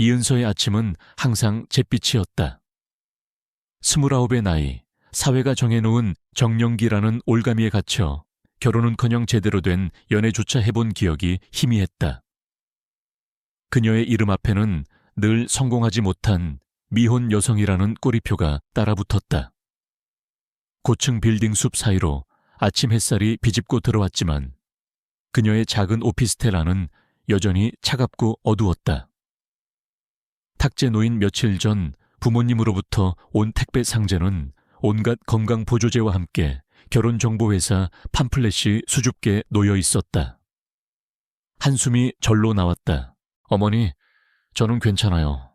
이은서의 아침은 항상 잿빛이었다. 29의 나이, 사회가 정해놓은 정년기라는 올가미에 갇혀 결혼은커녕 제대로 된 연애조차 해본 기억이 희미했다. 그녀의 이름 앞에는 늘 성공하지 못한 미혼 여성이라는 꼬리표가 따라붙었다. 고층 빌딩 숲 사이로 아침 햇살이 비집고 들어왔지만 그녀의 작은 오피스텔 안은 여전히 차갑고 어두웠다. 탁제 놓인 며칠 전 부모님으로부터 온 택배 상자는 온갖 건강보조제와 함께 결혼정보회사 팜플렛이 수줍게 놓여 있었다. 한숨이 절로 나왔다. 어머니, 저는 괜찮아요.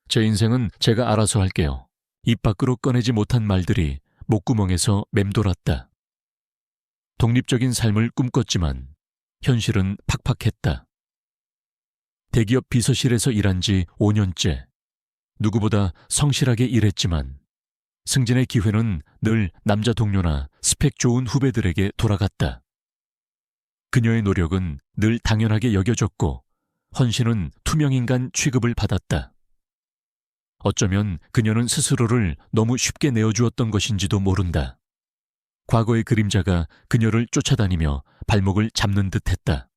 제 인생은 제가 알아서 할게요. 입 밖으로 꺼내지 못한 말들이 목구멍에서 맴돌았다. 독립적인 삶을 꿈꿨지만 현실은 팍팍했다. 대기업 비서실에서 일한 지 5년째. 누구보다 성실하게 일했지만 승진의 기회는 늘 남자 동료나 스펙 좋은 후배들에게 돌아갔다. 그녀의 노력은 늘 당연하게 여겨졌고 헌신은 투명인간 취급을 받았다. 어쩌면 그녀는 스스로를 너무 쉽게 내어주었던 것인지도 모른다. 과거의 그림자가 그녀를 쫓아다니며 발목을 잡는 듯했다.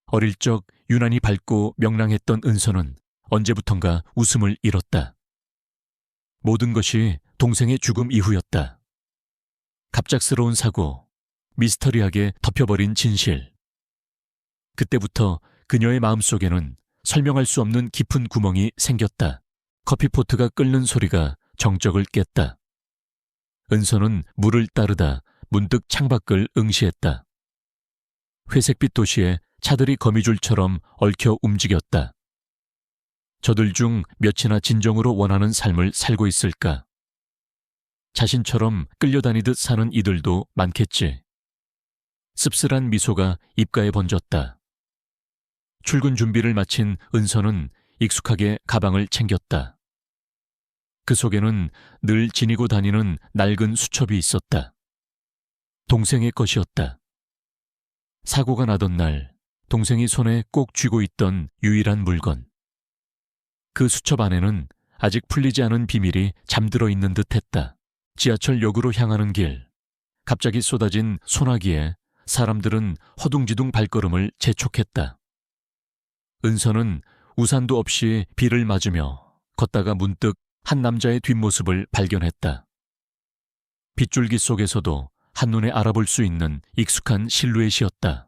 어릴 적 유난히 밝고 명랑했던 은서는 언제부턴가 웃음을 잃었다. 모든 것이 동생의 죽음 이후였다. 갑작스러운 사고, 미스터리하게 덮여버린 진실. 그때부터 그녀의 마음속에는 설명할 수 없는 깊은 구멍이 생겼다. 커피포트가 끓는 소리가 정적을 깼다. 은서는 물을 따르다 문득 창밖을 응시했다. 회색빛 도시에 차들이 거미줄처럼 얽혀 움직였다. 저들 중 몇이나 진정으로 원하는 삶을 살고 있을까? 자신처럼 끌려다니듯 사는 이들도 많겠지. 씁쓸한 미소가 입가에 번졌다. 출근 준비를 마친 은서는 익숙하게 가방을 챙겼다. 그 속에는 늘 지니고 다니는 낡은 수첩이 있었다. 동생의 것이었다. 사고가 나던 날 동생이 손에 꼭 쥐고 있던 유일한 물건. 그 수첩 안에는 아직 풀리지 않은 비밀이 잠들어 있는 듯했다. 지하철역으로 향하는 길. 갑자기 쏟아진 소나기에 사람들은 허둥지둥 발걸음을 재촉했다. 은서는 우산도 없이 비를 맞으며 걷다가 문득 한 남자의 뒷모습을 발견했다. 빗줄기 속에서도 한눈에 알아볼 수 있는 익숙한 실루엣이었다.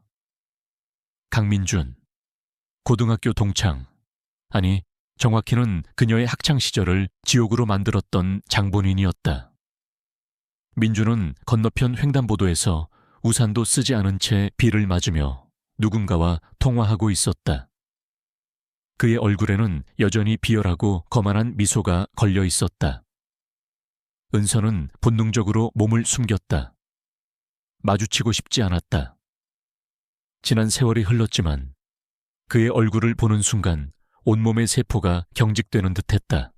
강민준. 고등학교 동창. 아니, 정확히는 그녀의 학창시절을 지옥으로 만들었던 장본인이었다. 민준은 건너편 횡단보도에서 우산도 쓰지 않은 채 비를 맞으며 누군가와 통화하고 있었다. 그의 얼굴에는 여전히 비열하고 거만한 미소가 걸려 있었다. 은서는 본능적으로 몸을 숨겼다. 마주치고 싶지 않았다. 지난 세월이 흘렀지만 그의 얼굴을 보는 순간 온몸의 세포가 경직되는 듯했다.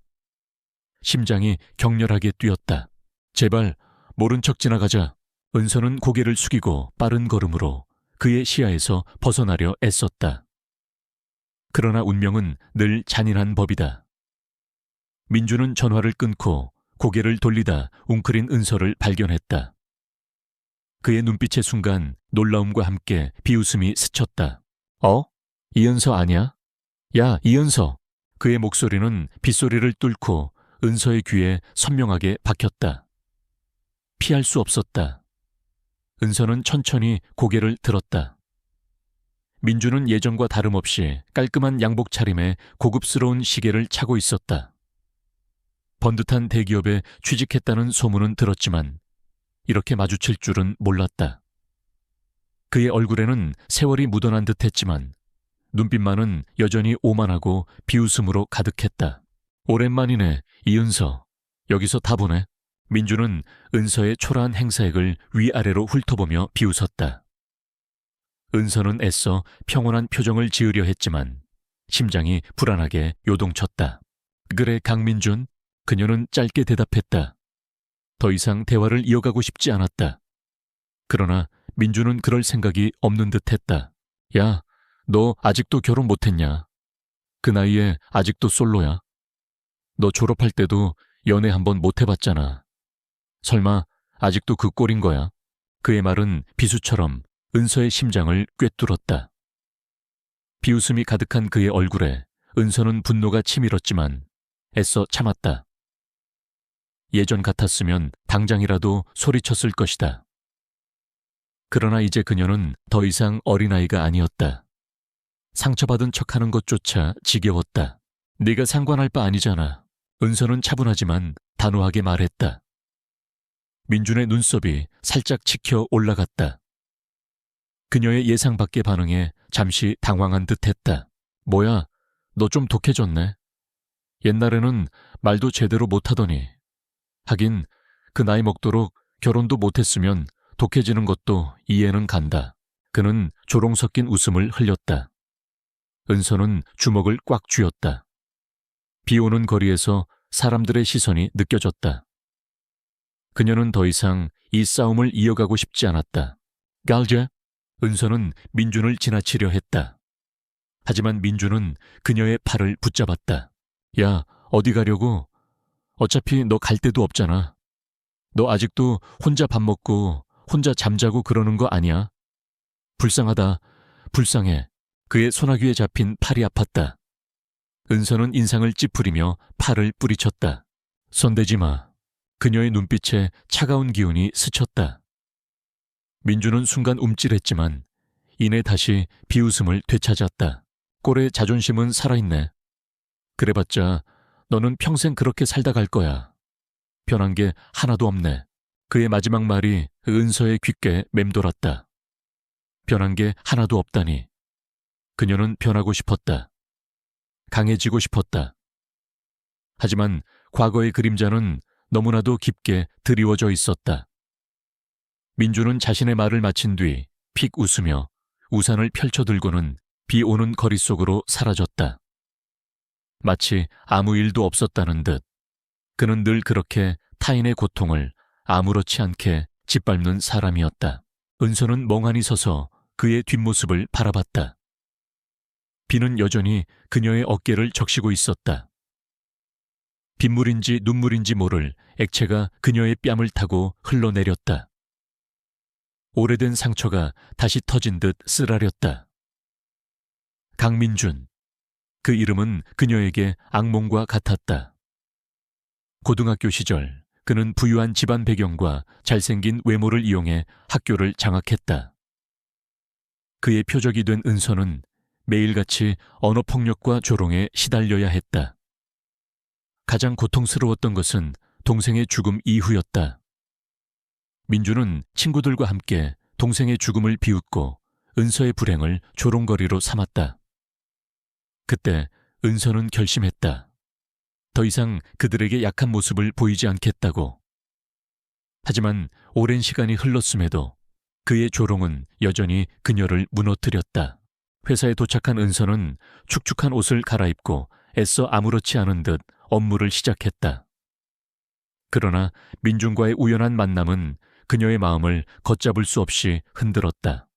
심장이 격렬하게 뛰었다. 제발 모른 척 지나가자. 은서는 고개를 숙이고 빠른 걸음으로 그의 시야에서 벗어나려 애썼다. 그러나 운명은 늘 잔인한 법이다. 민주는 전화를 끊고 고개를 돌리다 웅크린 은서를 발견했다. 그의 눈빛의 순간 놀라움과 함께 비웃음이 스쳤다. 이은서 아냐? 야, 이은서! 그의 목소리는 빗소리를 뚫고 은서의 귀에 선명하게 박혔다. 피할 수 없었다. 은서는 천천히 고개를 들었다. 민주는 예전과 다름없이 깔끔한 양복 차림에 고급스러운 시계를 차고 있었다. 번듯한 대기업에 취직했다는 소문은 들었지만 이렇게 마주칠 줄은 몰랐다. 그의 얼굴에는 세월이 묻어난 듯했지만 눈빛만은 여전히 오만하고 비웃음으로 가득했다. 오랜만이네, 이은서. 여기서 다 보네. 민주는 은서의 초라한 행사액을 위아래로 훑어보며 비웃었다. 은서는 애써 평온한 표정을 지으려 했지만 심장이 불안하게 요동쳤다. 그래, 강민준? 그녀는 짧게 대답했다. 더 이상 대화를 이어가고 싶지 않았다. 그러나 민주는 그럴 생각이 없는 듯했다. 야, 너 아직도 결혼 못했냐? 그 나이에 아직도 솔로야. 너 졸업할 때도 연애 한번 못 해봤잖아. 설마 아직도 그 꼴인 거야? 그의 말은 비수처럼 은서의 심장을 꿰뚫었다. 비웃음이 가득한 그의 얼굴에 은서는 분노가 치밀었지만 애써 참았다. 예전 같았으면 당장이라도 소리쳤을 것이다. 그러나 이제 그녀는 더 이상 어린아이가 아니었다. 상처받은 척하는 것조차 지겨웠다. 네가 상관할 바 아니잖아. 은서는 차분하지만 단호하게 말했다. 민준의 눈썹이 살짝 치켜 올라갔다. 그녀의 예상 밖의 반응에 잠시 당황한 듯했다. 뭐야, 너 좀 독해졌네. 옛날에는 말도 제대로 못하더니. 하긴 그 나이 먹도록 결혼도 못했으면 독해지는 것도 이해는 간다. 그는 조롱 섞인 웃음을 흘렸다. 은서는 주먹을 꽉 쥐었다. 비 오는 거리에서 사람들의 시선이 느껴졌다. 그녀는 더 이상 이 싸움을 이어가고 싶지 않았다. 갈제? 은서는 민준을 지나치려 했다. 하지만 민준은 그녀의 팔을 붙잡았다. 야, 어디 가려고? 어차피 너 갈 데도 없잖아. 너 아직도 혼자 밥 먹고 혼자 잠자고 그러는 거 아니야? 불쌍하다. 불쌍해. 그의 소나귀에 잡힌 팔이 아팠다. 은서는 인상을 찌푸리며 팔을 뿌리쳤다. 손대지 마. 그녀의 눈빛에 차가운 기운이 스쳤다. 민주는 순간 움찔했지만 이내 다시 비웃음을 되찾았다. 꼴의 자존심은 살아있네. 그래봤자 너는 평생 그렇게 살다 갈 거야. 변한 게 하나도 없네. 그의 마지막 말이 은서의 귓가에 맴돌았다. 변한 게 하나도 없다니. 그녀는 변하고 싶었다. 강해지고 싶었다. 하지만 과거의 그림자는 너무나도 깊게 드리워져 있었다. 민주는 자신의 말을 마친 뒤 픽 웃으며 우산을 펼쳐들고는 비 오는 거리 속으로 사라졌다. 마치 아무 일도 없었다는 듯 그는 늘 그렇게 타인의 고통을 아무렇지 않게 짓밟는 사람이었다. 은서는 멍하니 서서 그의 뒷모습을 바라봤다. 비는 여전히 그녀의 어깨를 적시고 있었다. 빗물인지 눈물인지 모를 액체가 그녀의 뺨을 타고 흘러내렸다. 오래된 상처가 다시 터진 듯 쓰라렸다. 강민준. 그 이름은 그녀에게 악몽과 같았다. 고등학교 시절 그는 부유한 집안 배경과 잘생긴 외모를 이용해 학교를 장악했다. 그의 표적이 된 은서는 매일같이 언어폭력과 조롱에 시달려야 했다. 가장 고통스러웠던 것은 동생의 죽음 이후였다. 민주는 친구들과 함께 동생의 죽음을 비웃고 은서의 불행을 조롱거리로 삼았다. 그때 은서는 결심했다. 더 이상 그들에게 약한 모습을 보이지 않겠다고. 하지만 오랜 시간이 흘렀음에도 그의 조롱은 여전히 그녀를 무너뜨렸다. 회사에 도착한 은서는 축축한 옷을 갈아입고 애써 아무렇지 않은 듯 업무를 시작했다. 그러나 민준과의 우연한 만남은 그녀의 마음을 걷잡을 수 없이 흔들었다.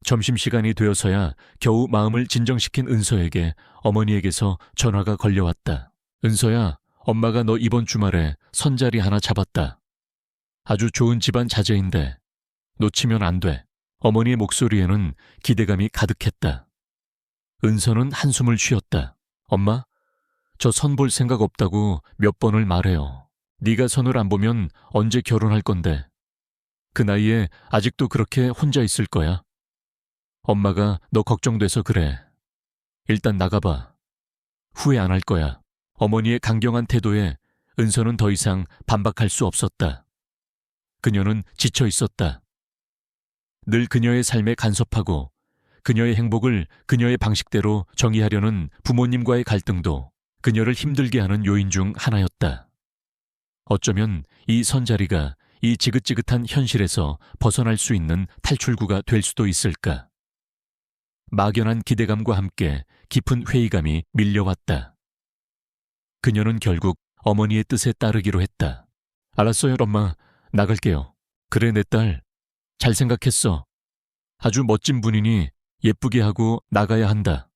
점심시간이 되어서야 겨우 마음을 진정시킨 은서에게 어머니에게서 전화가 걸려왔다. 은서야, 엄마가 너 이번 주말에 선자리 하나 잡았다. 아주 좋은 집안 자제인데 놓치면 안 돼. 어머니의 목소리에는 기대감이 가득했다. 은서는 한숨을 쉬었다. 엄마, 저 선 볼 생각 없다고 몇 번을 말해요. 네가 선을 안 보면 언제 결혼할 건데. 그 나이에 아직도 그렇게 혼자 있을 거야. 엄마가 너 걱정돼서 그래. 일단 나가봐. 후회 안 할 거야. 어머니의 강경한 태도에 은서는 더 이상 반박할 수 없었다. 그녀는 지쳐 있었다. 늘 그녀의 삶에 간섭하고 그녀의 행복을 그녀의 방식대로 정의하려는 부모님과의 갈등도 그녀를 힘들게 하는 요인 중 하나였다. 어쩌면 이 선자리가 이 지긋지긋한 현실에서 벗어날 수 있는 탈출구가 될 수도 있을까. 막연한 기대감과 함께 깊은 회의감이 밀려왔다. 그녀는 결국 어머니의 뜻에 따르기로 했다. 알았어요, 엄마. 나갈게요. 그래, 내 딸. 잘 생각했어. 아주 멋진 분이니 예쁘게 하고 나가야 한다.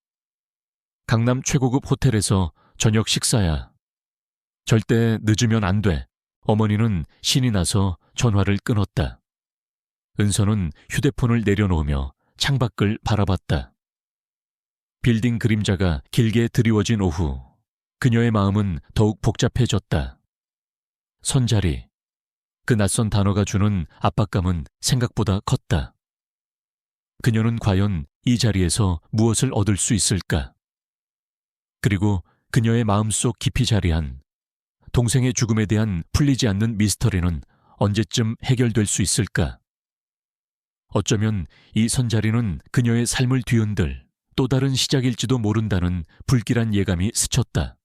강남 최고급 호텔에서 저녁 식사야. 절대 늦으면 안 돼. 어머니는 신이 나서 전화를 끊었다. 은서는 휴대폰을 내려놓으며 창밖을 바라봤다. 빌딩 그림자가 길게 드리워진 오후, 그녀의 마음은 더욱 복잡해졌다. 선자리. 그 낯선 단어가 주는 압박감은 생각보다 컸다. 그녀는 과연 이 자리에서 무엇을 얻을 수 있을까? 그리고 그녀의 마음속 깊이 자리한 동생의 죽음에 대한 풀리지 않는 미스터리는 언제쯤 해결될 수 있을까? 어쩌면 이 선자리는 그녀의 삶을 뒤흔들 또 다른 시작일지도 모른다는 불길한 예감이 스쳤다.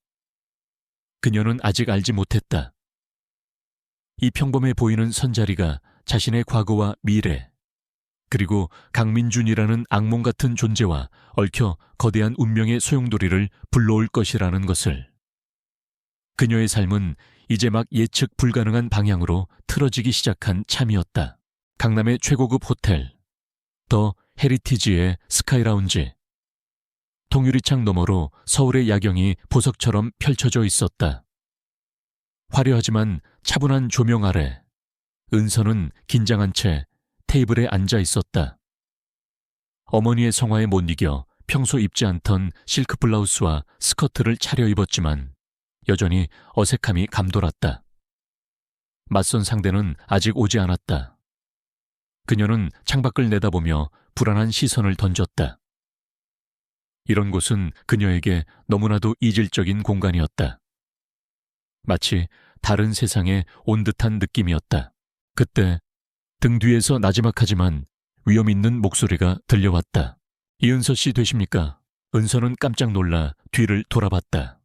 그녀는 아직 알지 못했다. 이 평범해 보이는 선자리가 자신의 과거와 미래, 그리고 강민준이라는 악몽 같은 존재와 얽혀 거대한 운명의 소용돌이를 불러올 것이라는 것을. 그녀의 삶은 이제 막 예측 불가능한 방향으로 틀어지기 시작한 참이었다. 강남의 최고급 호텔, 더 헤리티지의 스카이라운지. 통유리창 너머로 서울의 야경이 보석처럼 펼쳐져 있었다. 화려하지만 차분한 조명 아래 은서는 긴장한 채 테이블에 앉아 있었다. 어머니의 성화에 못 이겨 평소 입지 않던 실크 블라우스와 스커트를 차려입었지만 여전히 어색함이 감돌았다. 맞선 상대는 아직 오지 않았다. 그녀는 창밖을 내다보며 불안한 시선을 던졌다. 이런 곳은 그녀에게 너무나도 이질적인 공간이었다. 마치 다른 세상에 온 듯한 느낌이었다. 그때 등 뒤에서 나지막하지만 위험 있는 목소리가 들려왔다. 이은서 씨 되십니까? 은서는 깜짝 놀라 뒤를 돌아봤다.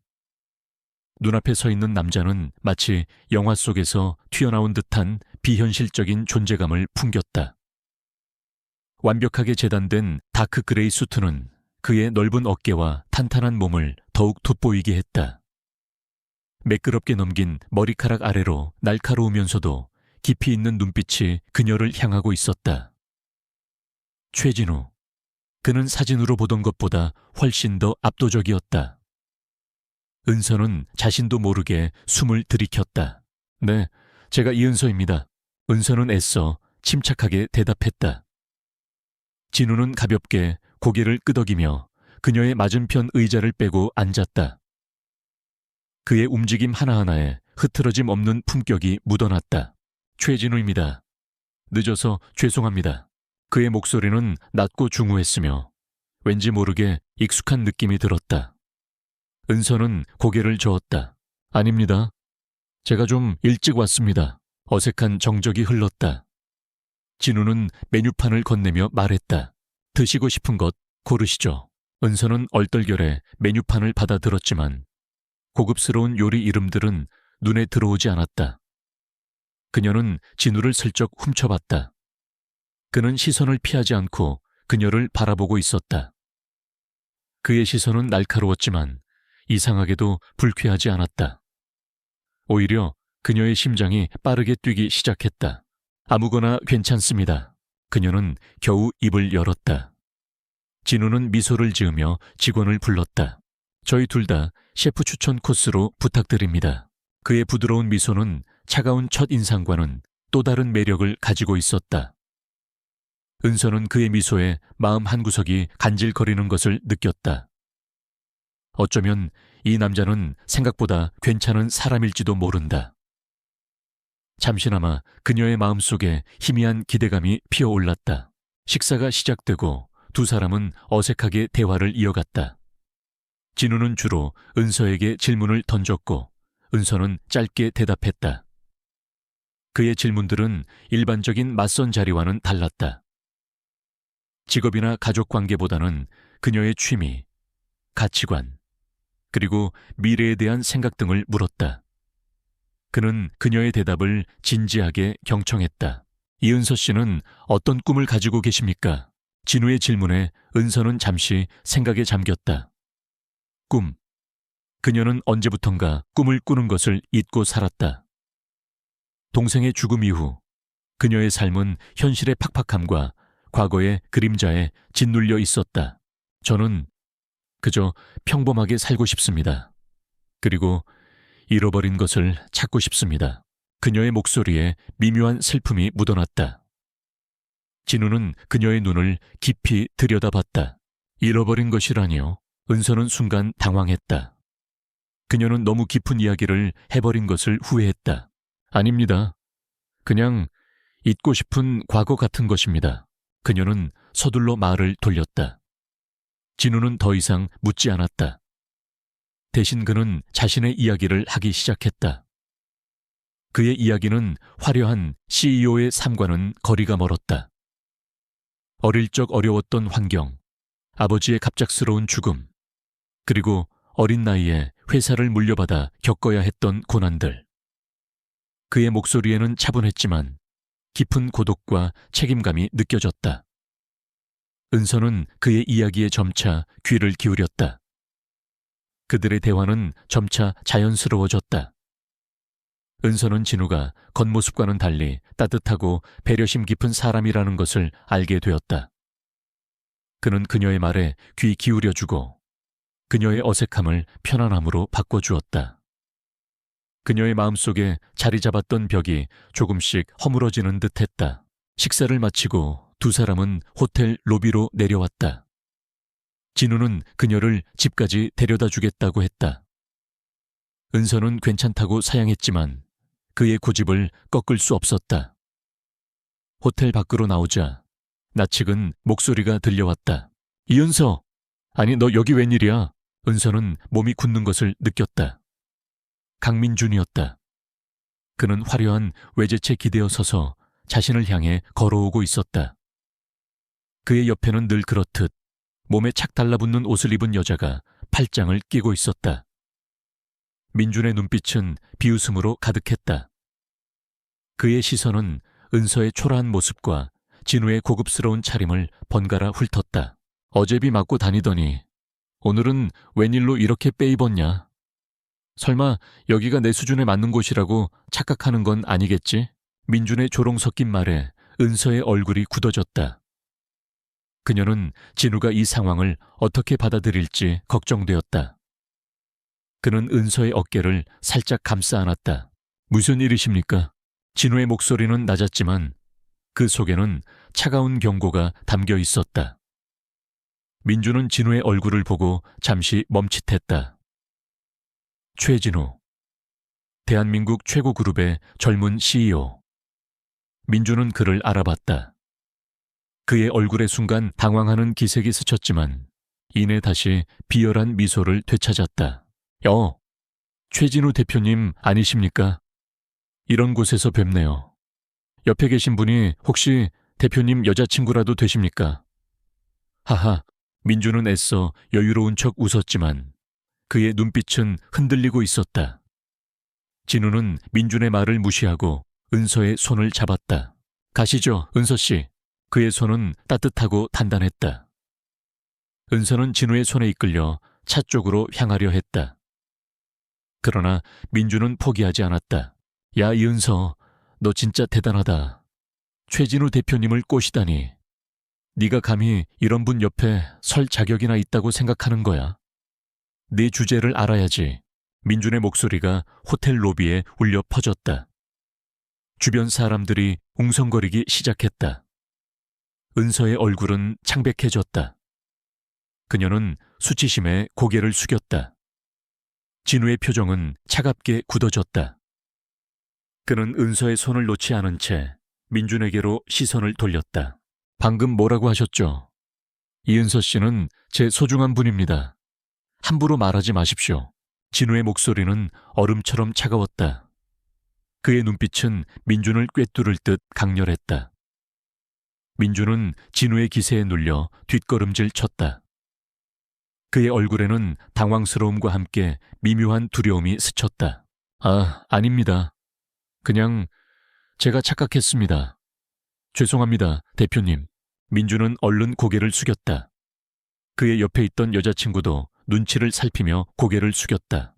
눈앞에 서 있는 남자는 마치 영화 속에서 튀어나온 듯한 비현실적인 존재감을 풍겼다. 완벽하게 재단된 다크 그레이 수트는 그의 넓은 어깨와 탄탄한 몸을 더욱 돋보이게 했다. 매끄럽게 넘긴 머리카락 아래로 날카로우면서도 깊이 있는 눈빛이 그녀를 향하고 있었다. 최진우. 그는 사진으로 보던 것보다 훨씬 더 압도적이었다. 은서는 자신도 모르게 숨을 들이켰다. 네, 제가 이은서입니다. 은서는 애써 침착하게 대답했다. 진우는 가볍게 고개를 끄덕이며 그녀의 맞은편 의자를 빼고 앉았다. 그의 움직임 하나하나에 흐트러짐 없는 품격이 묻어났다. 최진우입니다. 늦어서 죄송합니다. 그의 목소리는 낮고 중후했으며 왠지 모르게 익숙한 느낌이 들었다. 은서는 고개를 저었다. 아닙니다. 제가 좀 일찍 왔습니다. 어색한 정적이 흘렀다. 진우는 메뉴판을 건네며 말했다. 드시고 싶은 것 고르시죠. 은서는 얼떨결에 메뉴판을 받아들었지만 고급스러운 요리 이름들은 눈에 들어오지 않았다. 그녀는 진우를 슬쩍 훔쳐봤다. 그는 시선을 피하지 않고 그녀를 바라보고 있었다. 그의 시선은 날카로웠지만 이상하게도 불쾌하지 않았다. 오히려 그녀의 심장이 빠르게 뛰기 시작했다. 아무거나 괜찮습니다. 그녀는 겨우 입을 열었다. 진우는 미소를 지으며 직원을 불렀다. 저희 둘 다 셰프 추천 코스로 부탁드립니다. 그의 부드러운 미소는 차가운 첫인상과는 또 다른 매력을 가지고 있었다. 은서는 그의 미소에 마음 한구석이 간질거리는 것을 느꼈다. 어쩌면 이 남자는 생각보다 괜찮은 사람일지도 모른다. 잠시나마 그녀의 마음속에 희미한 기대감이 피어올랐다. 식사가 시작되고 두 사람은 어색하게 대화를 이어갔다. 진우는 주로 은서에게 질문을 던졌고 은서는 짧게 대답했다. 그의 질문들은 일반적인 맞선 자리와는 달랐다. 직업이나 가족 관계보다는 그녀의 취미, 가치관, 그리고 미래에 대한 생각 등을 물었다. 그는 그녀의 대답을 진지하게 경청했다. 이은서 씨는 어떤 꿈을 가지고 계십니까? 진우의 질문에 은서는 잠시 생각에 잠겼다. 꿈. 그녀는 언제부턴가 꿈을 꾸는 것을 잊고 살았다. 동생의 죽음 이후 그녀의 삶은 현실의 팍팍함과 과거의 그림자에 짓눌려 있었다. 저는 그저 평범하게 살고 싶습니다. 그리고 잃어버린 것을 찾고 싶습니다. 그녀의 목소리에 미묘한 슬픔이 묻어났다. 진우는 그녀의 눈을 깊이 들여다봤다. 잃어버린 것이라니요. 은서는 순간 당황했다. 그녀는 너무 깊은 이야기를 해버린 것을 후회했다. 아닙니다. 그냥 잊고 싶은 과거 같은 것입니다. 그녀는 서둘러 말을 돌렸다. 진우는 더 이상 묻지 않았다. 대신 그는 자신의 이야기를 하기 시작했다. 그의 이야기는 화려한 CEO의 삶과는 거리가 멀었다. 어릴 적 어려웠던 환경, 아버지의 갑작스러운 죽음, 그리고 어린 나이에 회사를 물려받아 겪어야 했던 고난들. 그의 목소리에는 차분했지만 깊은 고독과 책임감이 느껴졌다. 은서는 그의 이야기에 점차 귀를 기울였다. 그들의 대화는 점차 자연스러워졌다. 은서는 진우가 겉모습과는 달리 따뜻하고 배려심 깊은 사람이라는 것을 알게 되었다. 그는 그녀의 말에 귀 기울여주고 그녀의 어색함을 편안함으로 바꿔주었다. 그녀의 마음속에 자리 잡았던 벽이 조금씩 허물어지는 듯했다. 식사를 마치고 두 사람은 호텔 로비로 내려왔다. 진우는 그녀를 집까지 데려다 주겠다고 했다. 은서는 괜찮다고 사양했지만 그의 고집을 꺾을 수 없었다. 호텔 밖으로 나오자 낯익은 목소리가 들려왔다. 이은서! 아니 너 여기 웬일이야? 은서는 몸이 굳는 것을 느꼈다. 강민준이었다. 그는 화려한 외제차에 기대어 서서 자신을 향해 걸어오고 있었다. 그의 옆에는 늘 그렇듯 몸에 착 달라붙는 옷을 입은 여자가 팔짱을 끼고 있었다. 민준의 눈빛은 비웃음으로 가득했다. 그의 시선은 은서의 초라한 모습과 진우의 고급스러운 차림을 번갈아 훑었다. 어제비 맞고 다니더니 오늘은 웬일로 이렇게 빼입었냐? 설마 여기가 내 수준에 맞는 곳이라고 착각하는 건 아니겠지? 민준의 조롱 섞인 말에 은서의 얼굴이 굳어졌다. 그녀는 진우가 이 상황을 어떻게 받아들일지 걱정되었다. 그는 은서의 어깨를 살짝 감싸 안았다. 무슨 일이십니까? 진우의 목소리는 낮았지만 그 속에는 차가운 경고가 담겨 있었다. 민준은 진우의 얼굴을 보고 잠시 멈칫했다. 최진우, 대한민국 최고 그룹의 젊은 CEO. 민준은 그를 알아봤다. 그의 얼굴에 순간 당황하는 기색이 스쳤지만 이내 다시 비열한 미소를 되찾았다. 최진우 대표님 아니십니까? 이런 곳에서 뵙네요. 옆에 계신 분이 혹시 대표님 여자친구라도 되십니까? 하하, 민준은 애써 여유로운 척 웃었지만 그의 눈빛은 흔들리고 있었다. 진우는 민준의 말을 무시하고 은서의 손을 잡았다. 가시죠, 은서 씨. 그의 손은 따뜻하고 단단했다. 은서는 진우의 손에 이끌려 차 쪽으로 향하려 했다. 그러나 민준은 포기하지 않았다. 야, 이은서, 너 진짜 대단하다. 최진우 대표님을 꼬시다니. 네가 감히 이런 분 옆에 설 자격이나 있다고 생각하는 거야. 네 주제를 알아야지. 민준의 목소리가 호텔 로비에 울려 퍼졌다. 주변 사람들이 웅성거리기 시작했다. 은서의 얼굴은 창백해졌다. 그녀는 수치심에 고개를 숙였다. 진우의 표정은 차갑게 굳어졌다. 그는 은서의 손을 놓지 않은 채 민준에게로 시선을 돌렸다. 방금 뭐라고 하셨죠? 이은서 씨는 제 소중한 분입니다. 함부로 말하지 마십시오. 진우의 목소리는 얼음처럼 차가웠다. 그의 눈빛은 민준을 꿰뚫을 듯 강렬했다. 민준은 진우의 기세에 눌려 뒷걸음질 쳤다. 그의 얼굴에는 당황스러움과 함께 미묘한 두려움이 스쳤다. 아닙니다. 그냥 제가 착각했습니다. 죄송합니다, 대표님. 민준은 얼른 고개를 숙였다. 그의 옆에 있던 여자친구도 눈치를 살피며 고개를 숙였다.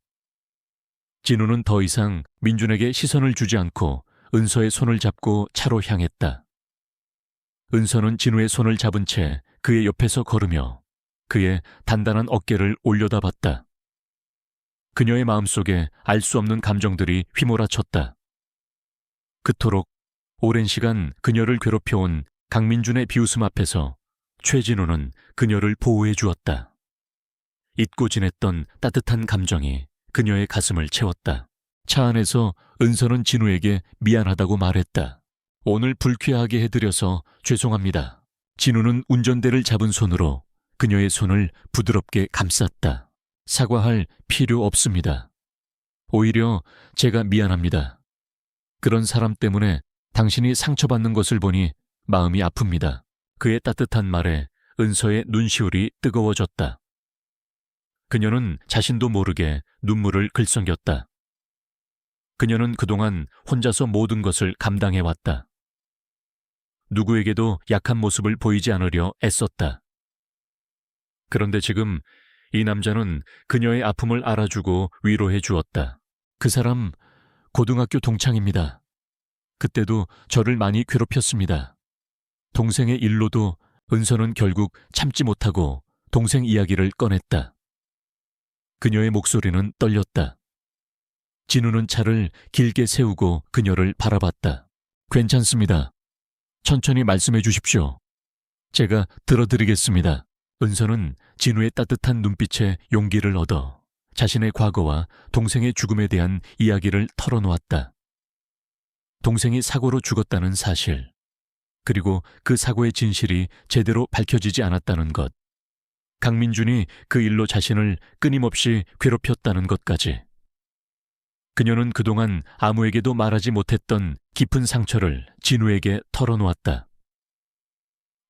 진우는 더 이상 민준에게 시선을 주지 않고 은서의 손을 잡고 차로 향했다. 은서는 진우의 손을 잡은 채 그의 옆에서 걸으며 그의 단단한 어깨를 올려다봤다. 그녀의 마음속에 알 수 없는 감정들이 휘몰아쳤다. 그토록 오랜 시간 그녀를 괴롭혀온 강민준의 비웃음 앞에서 최진우는 그녀를 보호해 주었다. 잊고 지냈던 따뜻한 감정이 그녀의 가슴을 채웠다. 차 안에서 은서는 진우에게 미안하다고 말했다. 오늘 불쾌하게 해드려서 죄송합니다. 진우는 운전대를 잡은 손으로 그녀의 손을 부드럽게 감쌌다. 사과할 필요 없습니다. 오히려 제가 미안합니다. 그런 사람 때문에 당신이 상처받는 것을 보니 마음이 아픕니다. 그의 따뜻한 말에 은서의 눈시울이 뜨거워졌다. 그녀는 자신도 모르게 눈물을 글썽였다. 그녀는 그동안 혼자서 모든 것을 감당해왔다. 누구에게도 약한 모습을 보이지 않으려 애썼다. 그런데 지금 이 남자는 그녀의 아픔을 알아주고 위로해 주었다. 그 사람 고등학교 동창입니다. 그때도 저를 많이 괴롭혔습니다. 동생의 일로도 은서는 결국 참지 못하고 동생 이야기를 꺼냈다. 그녀의 목소리는 떨렸다. 진우는 차를 길게 세우고 그녀를 바라봤다. 괜찮습니다. 천천히 말씀해 주십시오. 제가 들어드리겠습니다. 은서는 진우의 따뜻한 눈빛에 용기를 얻어 자신의 과거와 동생의 죽음에 대한 이야기를 털어놓았다. 동생이 사고로 죽었다는 사실, 그리고 그 사고의 진실이 제대로 밝혀지지 않았다는 것, 강민준이 그 일로 자신을 끊임없이 괴롭혔다는 것까지. 그녀는 그동안 아무에게도 말하지 못했던 깊은 상처를 진우에게 털어놓았다.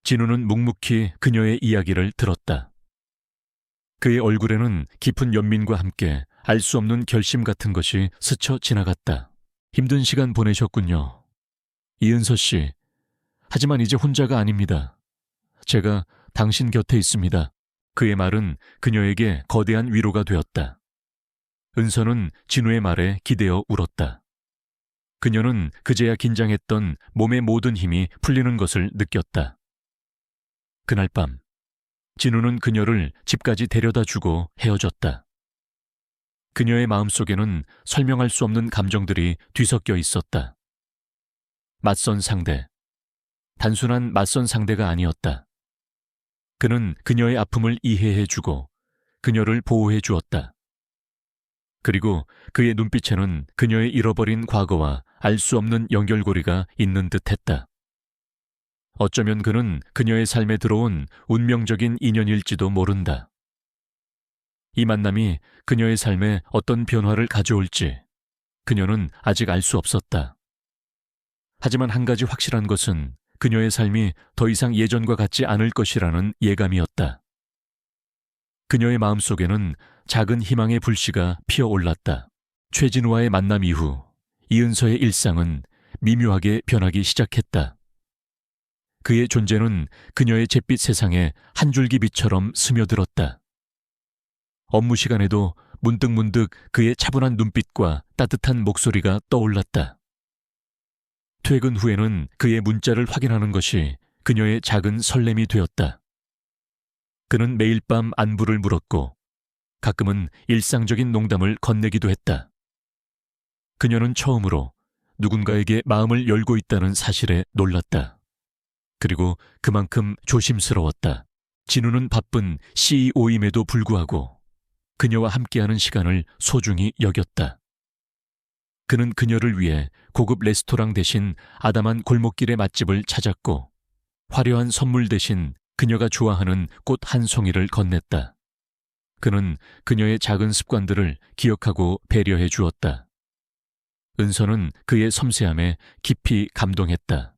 진우는 묵묵히 그녀의 이야기를 들었다. 그의 얼굴에는 깊은 연민과 함께 알 수 없는 결심 같은 것이 스쳐 지나갔다. 힘든 시간 보내셨군요. 이은서 씨. 하지만 이제 혼자가 아닙니다. 제가 당신 곁에 있습니다. 그의 말은 그녀에게 거대한 위로가 되었다. 은서는 진우의 말에 기대어 울었다. 그녀는 그제야 긴장했던 몸의 모든 힘이 풀리는 것을 느꼈다. 그날 밤, 진우는 그녀를 집까지 데려다 주고 헤어졌다. 그녀의 마음속에는 설명할 수 없는 감정들이 뒤섞여 있었다. 맞선 상대, 단순한 맞선 상대가 아니었다. 그는 그녀의 아픔을 이해해주고 그녀를 보호해 주었다. 그리고 그의 눈빛에는 그녀의 잃어버린 과거와 알 수 없는 연결고리가 있는 듯했다. 어쩌면 그는 그녀의 삶에 들어온 운명적인 인연일지도 모른다. 이 만남이 그녀의 삶에 어떤 변화를 가져올지 그녀는 아직 알 수 없었다. 하지만 한 가지 확실한 것은 그녀의 삶이 더 이상 예전과 같지 않을 것이라는 예감이었다. 그녀의 마음속에는 작은 희망의 불씨가 피어올랐다. 최진우와의 만남 이후 이은서의 일상은 미묘하게 변하기 시작했다. 그의 존재는 그녀의 잿빛 세상에 한 줄기 빛처럼 스며들었다. 업무 시간에도 문득문득 그의 차분한 눈빛과 따뜻한 목소리가 떠올랐다. 퇴근 후에는 그의 문자를 확인하는 것이 그녀의 작은 설렘이 되었다. 그는 매일 밤 안부를 물었고 가끔은 일상적인 농담을 건네기도 했다. 그녀는 처음으로 누군가에게 마음을 열고 있다는 사실에 놀랐다. 그리고 그만큼 조심스러웠다. 진우는 바쁜 CEO임에도 불구하고 그녀와 함께하는 시간을 소중히 여겼다. 그는 그녀를 위해 고급 레스토랑 대신 아담한 골목길의 맛집을 찾았고 화려한 선물 대신 그녀가 좋아하는 꽃 한 송이를 건넸다. 그는 그녀의 작은 습관들을 기억하고 배려해 주었다. 은서는 그의 섬세함에 깊이 감동했다.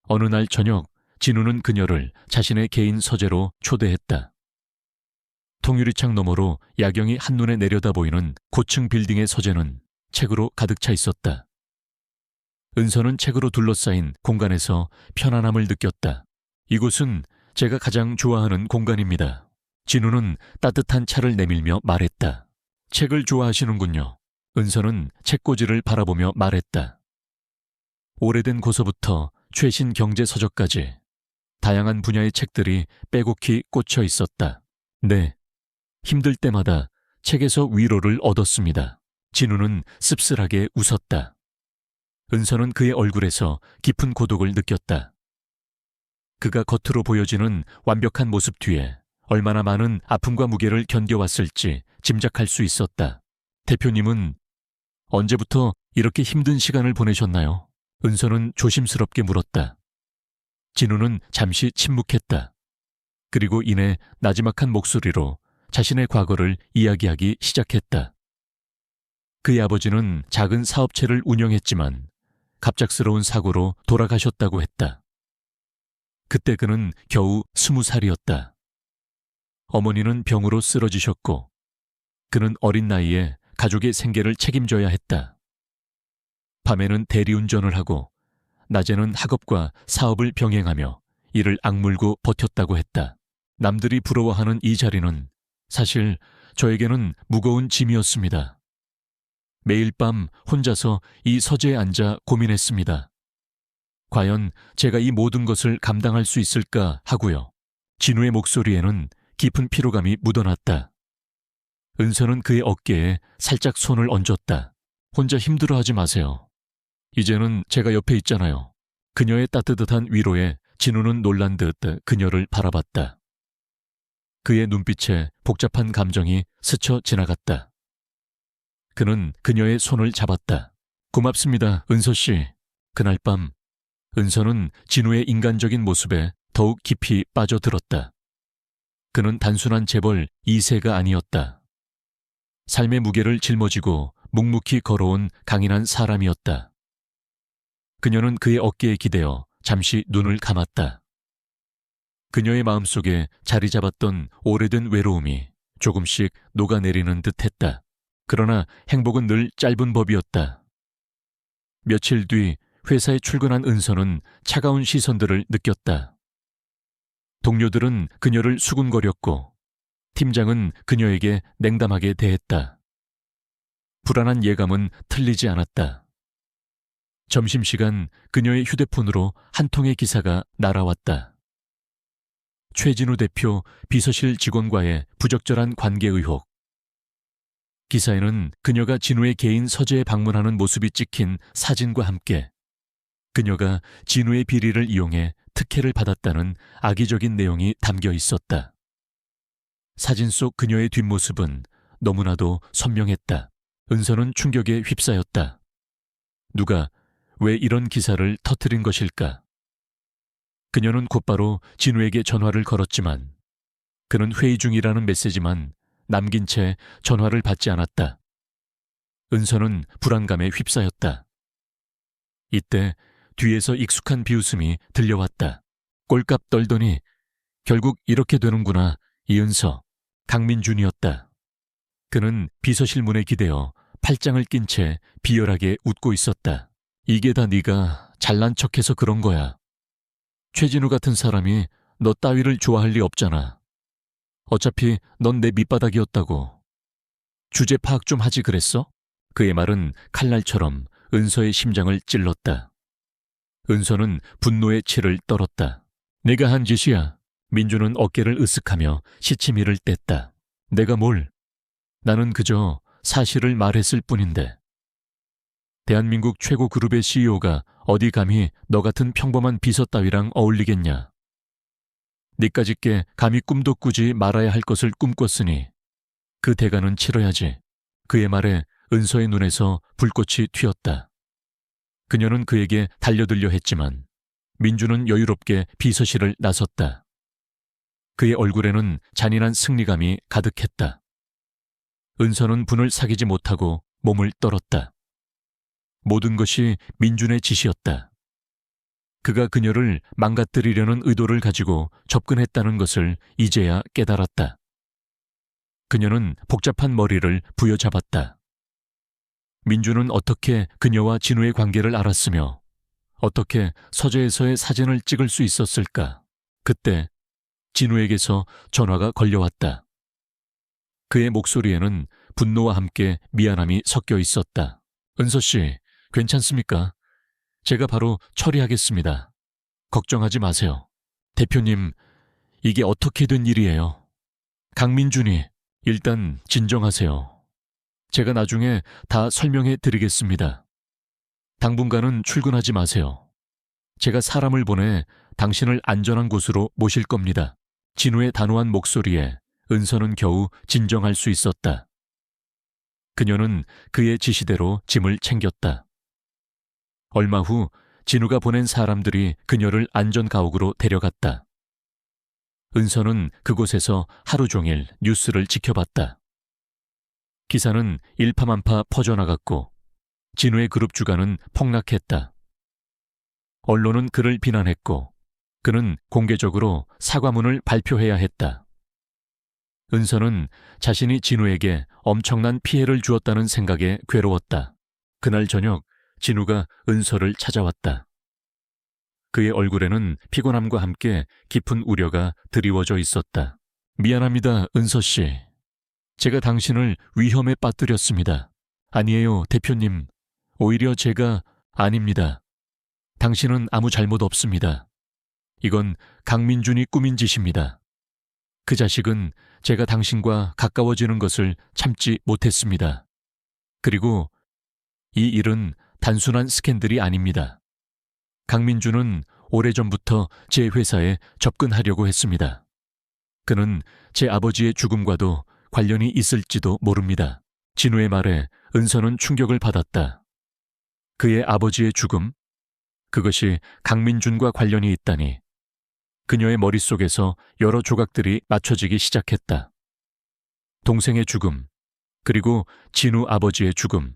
어느 날 저녁 진우는 그녀를 자신의 개인 서재로 초대했다. 통유리창 너머로 야경이 한눈에 내려다 보이는 고층 빌딩의 서재는 책으로 가득 차 있었다. 은서는 책으로 둘러싸인 공간에서 편안함을 느꼈다. 이곳은 제가 가장 좋아하는 공간입니다. 진우는 따뜻한 차를 내밀며 말했다. 책을 좋아하시는군요. 은서는 책꽂이를 바라보며 말했다. 오래된 고서부터 최신 경제 서적까지 다양한 분야의 책들이 빼곡히 꽂혀 있었다. 네, 힘들 때마다 책에서 위로를 얻었습니다. 진우는 씁쓸하게 웃었다. 은서는 그의 얼굴에서 깊은 고독을 느꼈다. 그가 겉으로 보여지는 완벽한 모습 뒤에 얼마나 많은 아픔과 무게를 견뎌왔을지 짐작할 수 있었다. 대표님은 언제부터 이렇게 힘든 시간을 보내셨나요? 은서는 조심스럽게 물었다. 진우는 잠시 침묵했다. 그리고 이내 나지막한 목소리로 자신의 과거를 이야기하기 시작했다. 그의 아버지는 작은 사업체를 운영했지만 갑작스러운 사고로 돌아가셨다고 했다. 그때 그는 겨우 20살이었다. 어머니는 병으로 쓰러지셨고 그는 어린 나이에 가족의 생계를 책임져야 했다. 밤에는 대리운전을 하고 낮에는 학업과 사업을 병행하며 이를 악물고 버텼다고 했다. 남들이 부러워하는 이 자리는 사실 저에게는 무거운 짐이었습니다. 매일 밤 혼자서 이 서재에 앉아 고민했습니다. 과연 제가 이 모든 것을 감당할 수 있을까 하고요. 진우의 목소리에는 깊은 피로감이 묻어났다. 은서는 그의 어깨에 살짝 손을 얹었다. 혼자 힘들어하지 마세요. 이제는 제가 옆에 있잖아요. 그녀의 따뜻한 위로에 진우는 놀란 듯 그녀를 바라봤다. 그의 눈빛에 복잡한 감정이 스쳐 지나갔다. 그는 그녀의 손을 잡았다. 고맙습니다, 은서 씨. 그날 밤 은서는 진우의 인간적인 모습에 더욱 깊이 빠져들었다. 그는 단순한 재벌 2세가 아니었다. 삶의 무게를 짊어지고 묵묵히 걸어온 강인한 사람이었다. 그녀는 그의 어깨에 기대어 잠시 눈을 감았다. 그녀의 마음속에 자리 잡았던 오래된 외로움이 조금씩 녹아내리는 듯했다. 그러나 행복은 늘 짧은 법이었다. 며칠 뒤 회사에 출근한 은서는 차가운 시선들을 느꼈다. 동료들은 그녀를 수군거렸고 팀장은 그녀에게 냉담하게 대했다. 불안한 예감은 틀리지 않았다. 점심시간 그녀의 휴대폰으로 한 통의 기사가 날아왔다. 최진우 대표 비서실 직원과의 부적절한 관계 의혹. 기사에는 그녀가 진우의 개인 서재에 방문하는 모습이 찍힌 사진과 함께 그녀가 진우의 비리를 이용해 특혜를 받았다는 악의적인 내용이 담겨 있었다. 사진 속 그녀의 뒷모습은 너무나도 선명했다. 은서는 충격에 휩싸였다. 누가 왜 이런 기사를 터뜨린 것일까? 그녀는 곧바로 진우에게 전화를 걸었지만 그는 회의 중이라는 메시지만 남긴 채 전화를 받지 않았다. 은서는 불안감에 휩싸였다. 이때 뒤에서 익숙한 비웃음이 들려왔다. 꼴값 떨더니 결국 이렇게 되는구나, 이은서. 강민준이었다. 그는 비서실 문에 기대어 팔짱을 낀 채 비열하게 웃고 있었다. 이게 다 네가 잘난 척해서 그런 거야. 최진우 같은 사람이 너 따위를 좋아할 리 없잖아. 어차피 넌 내 밑바닥이었다고. 주제 파악 좀 하지 그랬어? 그의 말은 칼날처럼 은서의 심장을 찔렀다. 은서는 분노의 치를 떨었다. 내가 한 짓이야. 민주는 어깨를 으쓱하며 시치미를 뗐다. 내가 뭘? 나는 그저 사실을 말했을 뿐인데. 대한민국 최고 그룹의 CEO가 어디 감히 너 같은 평범한 비서 따위랑 어울리겠냐. 니까짓게 감히 꿈도 꾸지 말아야 할 것을 꿈꿨으니 그 대가는 치러야지. 그의 말에 은서의 눈에서 불꽃이 튀었다. 그녀는 그에게 달려들려 했지만 민주는 여유롭게 비서실을 나섰다. 그의 얼굴에는 잔인한 승리감이 가득했다. 은서는 분을 사귀지 못하고 몸을 떨었다. 모든 것이 민준의 짓이었다. 그가 그녀를 망가뜨리려는 의도를 가지고 접근했다는 것을 이제야 깨달았다. 그녀는 복잡한 머리를 부여잡았다. 민준은 어떻게 그녀와 진우의 관계를 알았으며 어떻게 서재에서의 사진을 찍을 수 있었을까? 그때 진우에게서 전화가 걸려왔다. 그의 목소리에는 분노와 함께 미안함이 섞여 있었다. 은서 씨, 괜찮습니까? 제가 바로 처리하겠습니다. 걱정하지 마세요. 대표님, 이게 어떻게 된 일이에요? 강민준이, 일단 진정하세요. 제가 나중에 다 설명해 드리겠습니다. 당분간은 출근하지 마세요. 제가 사람을 보내 당신을 안전한 곳으로 모실 겁니다. 진우의 단호한 목소리에 은서는 겨우 진정할 수 있었다. 그녀는 그의 지시대로 짐을 챙겼다. 얼마 후 진우가 보낸 사람들이 그녀를 안전가옥으로 데려갔다. 은서는 그곳에서 하루 종일 뉴스를 지켜봤다. 기사는 일파만파 퍼져나갔고 진우의 그룹 주가는 폭락했다. 언론은 그를 비난했고 그는 공개적으로 사과문을 발표해야 했다. 은서는 자신이 진우에게 엄청난 피해를 주었다는 생각에 괴로웠다. 그날 저녁 진우가 은서를 찾아왔다. 그의 얼굴에는 피곤함과 함께 깊은 우려가 드리워져 있었다. 미안합니다, 은서 씨. 제가 당신을 위험에 빠뜨렸습니다. 아니에요, 대표님. 오히려 제가 아닙니다. 당신은 아무 잘못 없습니다. 이건 강민준이 꾸민 짓입니다. 그 자식은 제가 당신과 가까워지는 것을 참지 못했습니다. 그리고 이 일은 단순한 스캔들이 아닙니다. 강민준은 오래전부터 제 회사에 접근하려고 했습니다. 그는 제 아버지의 죽음과도 관련이 있을지도 모릅니다. 진우의 말에 은서는 충격을 받았다. 그의 아버지의 죽음? 그것이 강민준과 관련이 있다니. 그녀의 머릿속에서 여러 조각들이 맞춰지기 시작했다. 동생의 죽음, 그리고 진우 아버지의 죽음.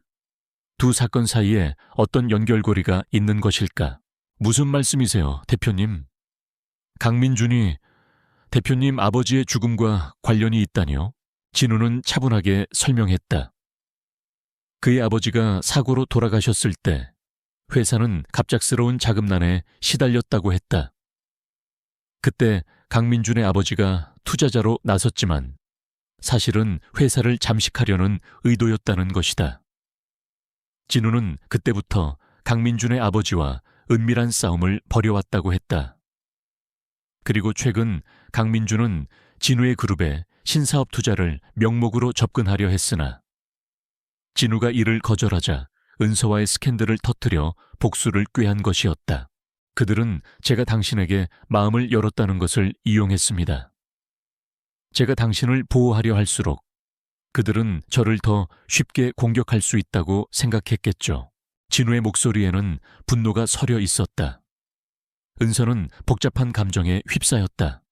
두 사건 사이에 어떤 연결고리가 있는 것일까? 무슨 말씀이세요, 대표님? 강민준이 대표님 아버지의 죽음과 관련이 있다니요? 진우는 차분하게 설명했다. 그의 아버지가 사고로 돌아가셨을 때 회사는 갑작스러운 자금난에 시달렸다고 했다. 그때 강민준의 아버지가 투자자로 나섰지만 사실은 회사를 잠식하려는 의도였다는 것이다. 진우는 그때부터 강민준의 아버지와 은밀한 싸움을 벌여왔다고 했다. 그리고 최근 강민준은 진우의 그룹에 신사업 투자를 명목으로 접근하려 했으나 진우가 이를 거절하자 은서와의 스캔들을 터뜨려 복수를 꾀한 것이었다. 그들은 제가 당신에게 마음을 열었다는 것을 이용했습니다. 제가 당신을 보호하려 할수록 그들은 저를 더 쉽게 공격할 수 있다고 생각했겠죠. 진우의 목소리에는 분노가 서려 있었다. 은서는 복잡한 감정에 휩싸였다.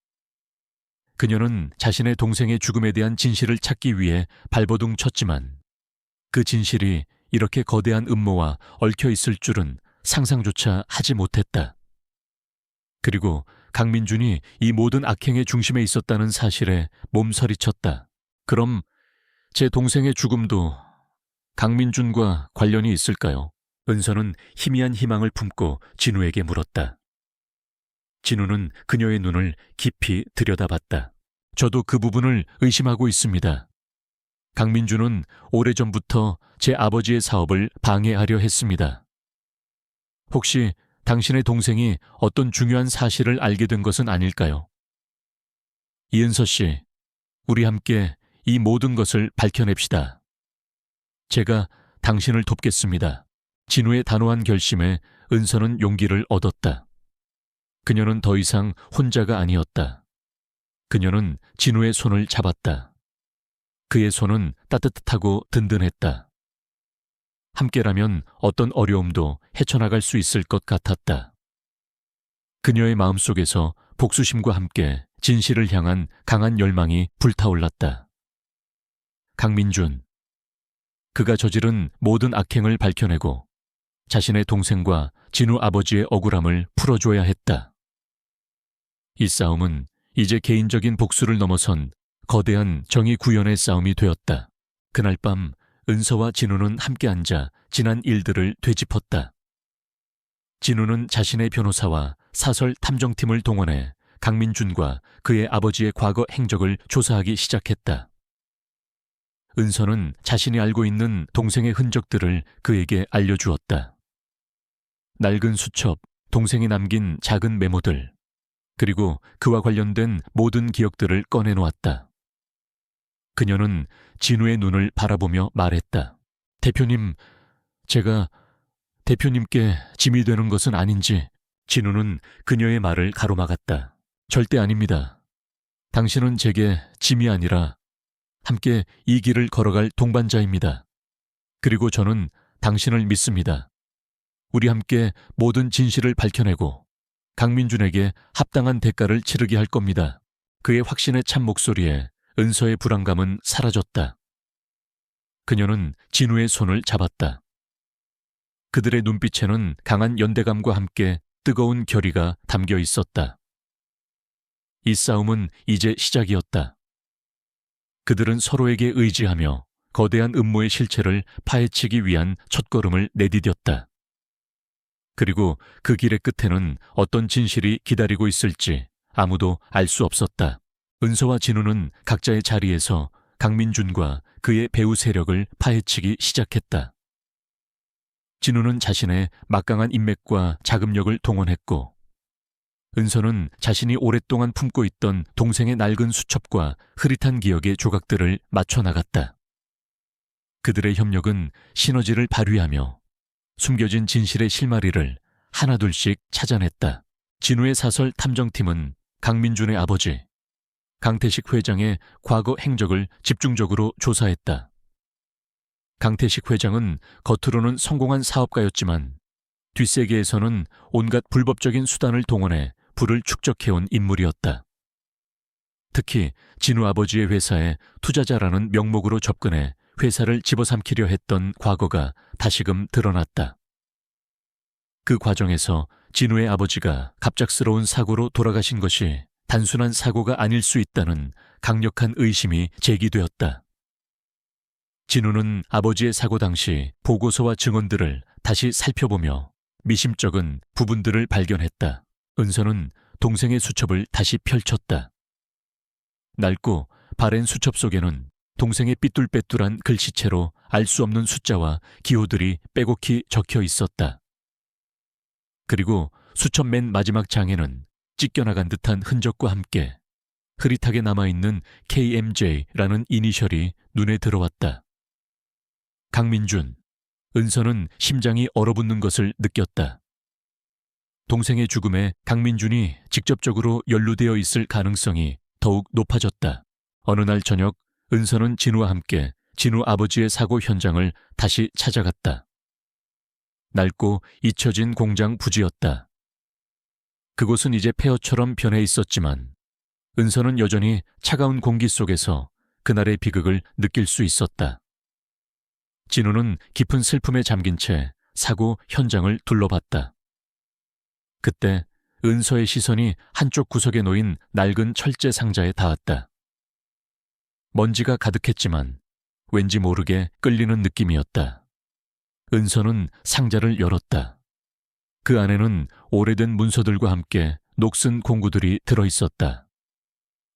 그녀는 자신의 동생의 죽음에 대한 진실을 찾기 위해 발버둥 쳤지만 그 진실이 이렇게 거대한 음모와 얽혀 있을 줄은 상상조차 하지 못했다. 그리고 강민준이 이 모든 악행의 중심에 있었다는 사실에 몸서리쳤다. 그럼 제 동생의 죽음도 강민준과 관련이 있을까요? 은서는 희미한 희망을 품고 진우에게 물었다. 진우는 그녀의 눈을 깊이 들여다봤다. 저도 그 부분을 의심하고 있습니다. 강민준은 오래전부터 제 아버지의 사업을 방해하려 했습니다. 혹시 당신의 동생이 어떤 중요한 사실을 알게 된 것은 아닐까요? 이은서 씨, 우리 함께 이 모든 것을 밝혀냅시다. 제가 당신을 돕겠습니다. 진우의 단호한 결심에 은서는 용기를 얻었다. 그녀는 더 이상 혼자가 아니었다. 그녀는 진우의 손을 잡았다. 그의 손은 따뜻하고 든든했다. 함께라면 어떤 어려움도 헤쳐나갈 수 있을 것 같았다. 그녀의 마음속에서 복수심과 함께 진실을 향한 강한 열망이 불타올랐다. 강민준. 그가 저지른 모든 악행을 밝혀내고 자신의 동생과 진우 아버지의 억울함을 풀어줘야 했다. 이 싸움은 이제 개인적인 복수를 넘어선 거대한 정의 구현의 싸움이 되었다. 그날 밤 은서와 진우는 함께 앉아 지난 일들을 되짚었다. 진우는 자신의 변호사와 사설 탐정팀을 동원해 강민준과 그의 아버지의 과거 행적을 조사하기 시작했다. 은서는 자신이 알고 있는 동생의 흔적들을 그에게 알려주었다. 낡은 수첩, 동생이 남긴 작은 메모들, 그리고 그와 관련된 모든 기억들을 꺼내놓았다. 그녀는 진우의 눈을 바라보며 말했다. 대표님, 제가 대표님께 짐이 되는 것은 아닌지. 진우는 그녀의 말을 가로막았다. 절대 아닙니다. 당신은 제게 짐이 아니라 함께 이 길을 걸어갈 동반자입니다. 그리고 저는 당신을 믿습니다. 우리 함께 모든 진실을 밝혀내고 강민준에게 합당한 대가를 치르게 할 겁니다. 그의 확신에 찬 목소리에 은서의 불안감은 사라졌다. 그녀는 진우의 손을 잡았다. 그들의 눈빛에는 강한 연대감과 함께 뜨거운 결의가 담겨 있었다. 이 싸움은 이제 시작이었다. 그들은 서로에게 의지하며 거대한 음모의 실체를 파헤치기 위한 첫걸음을 내디뎠다. 그리고 그 길의 끝에는 어떤 진실이 기다리고 있을지 아무도 알 수 없었다. 은서와 진우는 각자의 자리에서 강민준과 그의 배후 세력을 파헤치기 시작했다. 진우는 자신의 막강한 인맥과 자금력을 동원했고, 은서는 자신이 오랫동안 품고 있던 동생의 낡은 수첩과 흐릿한 기억의 조각들을 맞춰나갔다. 그들의 협력은 시너지를 발휘하며 숨겨진 진실의 실마리를 하나둘씩 찾아냈다. 진우의 사설 탐정팀은 강민준의 아버지, 강태식 회장의 과거 행적을 집중적으로 조사했다. 강태식 회장은 겉으로는 성공한 사업가였지만 뒷세계에서는 온갖 불법적인 수단을 동원해 부를 축적해온 인물이었다. 특히 진우 아버지의 회사에 투자자라는 명목으로 접근해 회사를 집어삼키려 했던 과거가 다시금 드러났다. 그 과정에서 진우의 아버지가 갑작스러운 사고로 돌아가신 것이 단순한 사고가 아닐 수 있다는 강력한 의심이 제기되었다. 진우는 아버지의 사고 당시 보고서와 증언들을 다시 살펴보며 미심쩍은 부분들을 발견했다. 은서는 동생의 수첩을 다시 펼쳤다. 낡고 바랜 수첩 속에는 동생의 삐뚤빼뚤한 글씨체로 알 수 없는 숫자와 기호들이 빼곡히 적혀 있었다. 그리고 수첩 맨 마지막 장에는 찢겨나간 듯한 흔적과 함께 흐릿하게 남아있는 KMJ라는 이니셜이 눈에 들어왔다. 강민준, 은서는 심장이 얼어붙는 것을 느꼈다. 동생의 죽음에 강민준이 직접적으로 연루되어 있을 가능성이 더욱 높아졌다. 어느 날 저녁, 은서는 진우와 함께 진우 아버지의 사고 현장을 다시 찾아갔다. 낡고 잊혀진 공장 부지였다. 그곳은 이제 폐허처럼 변해 있었지만 은서는 여전히 차가운 공기 속에서 그날의 비극을 느낄 수 있었다. 진우는 깊은 슬픔에 잠긴 채 사고 현장을 둘러봤다. 그때 은서의 시선이 한쪽 구석에 놓인 낡은 철제 상자에 닿았다. 먼지가 가득했지만 왠지 모르게 끌리는 느낌이었다. 은서는 상자를 열었다. 그 안에는 오래된 문서들과 함께 녹슨 공구들이 들어있었다.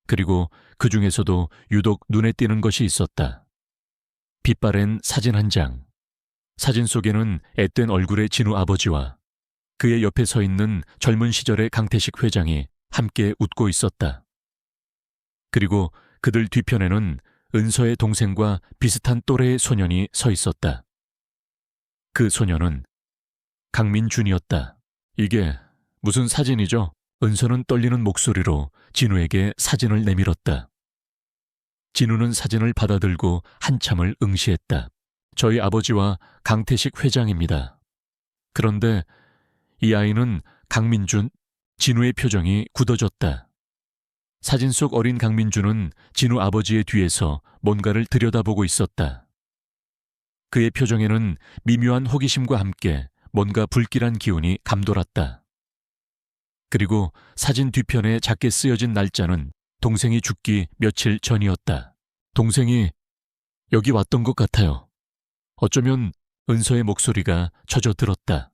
그리고 그 중에서도 유독 눈에 띄는 것이 있었다. 빛바랜 사진 한 장. 사진 속에는 앳된 얼굴의 진우 아버지와 그의 옆에 서 있는 젊은 시절의 강태식 회장이 함께 웃고 있었다. 그리고 그들 뒤편에는 은서의 동생과 비슷한 또래의 소년이 서 있었다. 그 소년은 강민준이었다. 이게 무슨 사진이죠? 은서는 떨리는 목소리로 진우에게 사진을 내밀었다. 진우는 사진을 받아들고 한참을 응시했다. 저희 아버지와 강태식 회장입니다. 그런데 이 아이는 강민준? 진우의 표정이 굳어졌다. 사진 속 어린 강민준은 진우 아버지의 뒤에서 뭔가를 들여다보고 있었다. 그의 표정에는 미묘한 호기심과 함께 뭔가 불길한 기운이 감돌았다. 그리고 사진 뒤편에 작게 쓰여진 날짜는 동생이 죽기 며칠 전이었다. 동생이 여기 왔던 것 같아요. 어쩌면 은서의 목소리가 젖어들었다.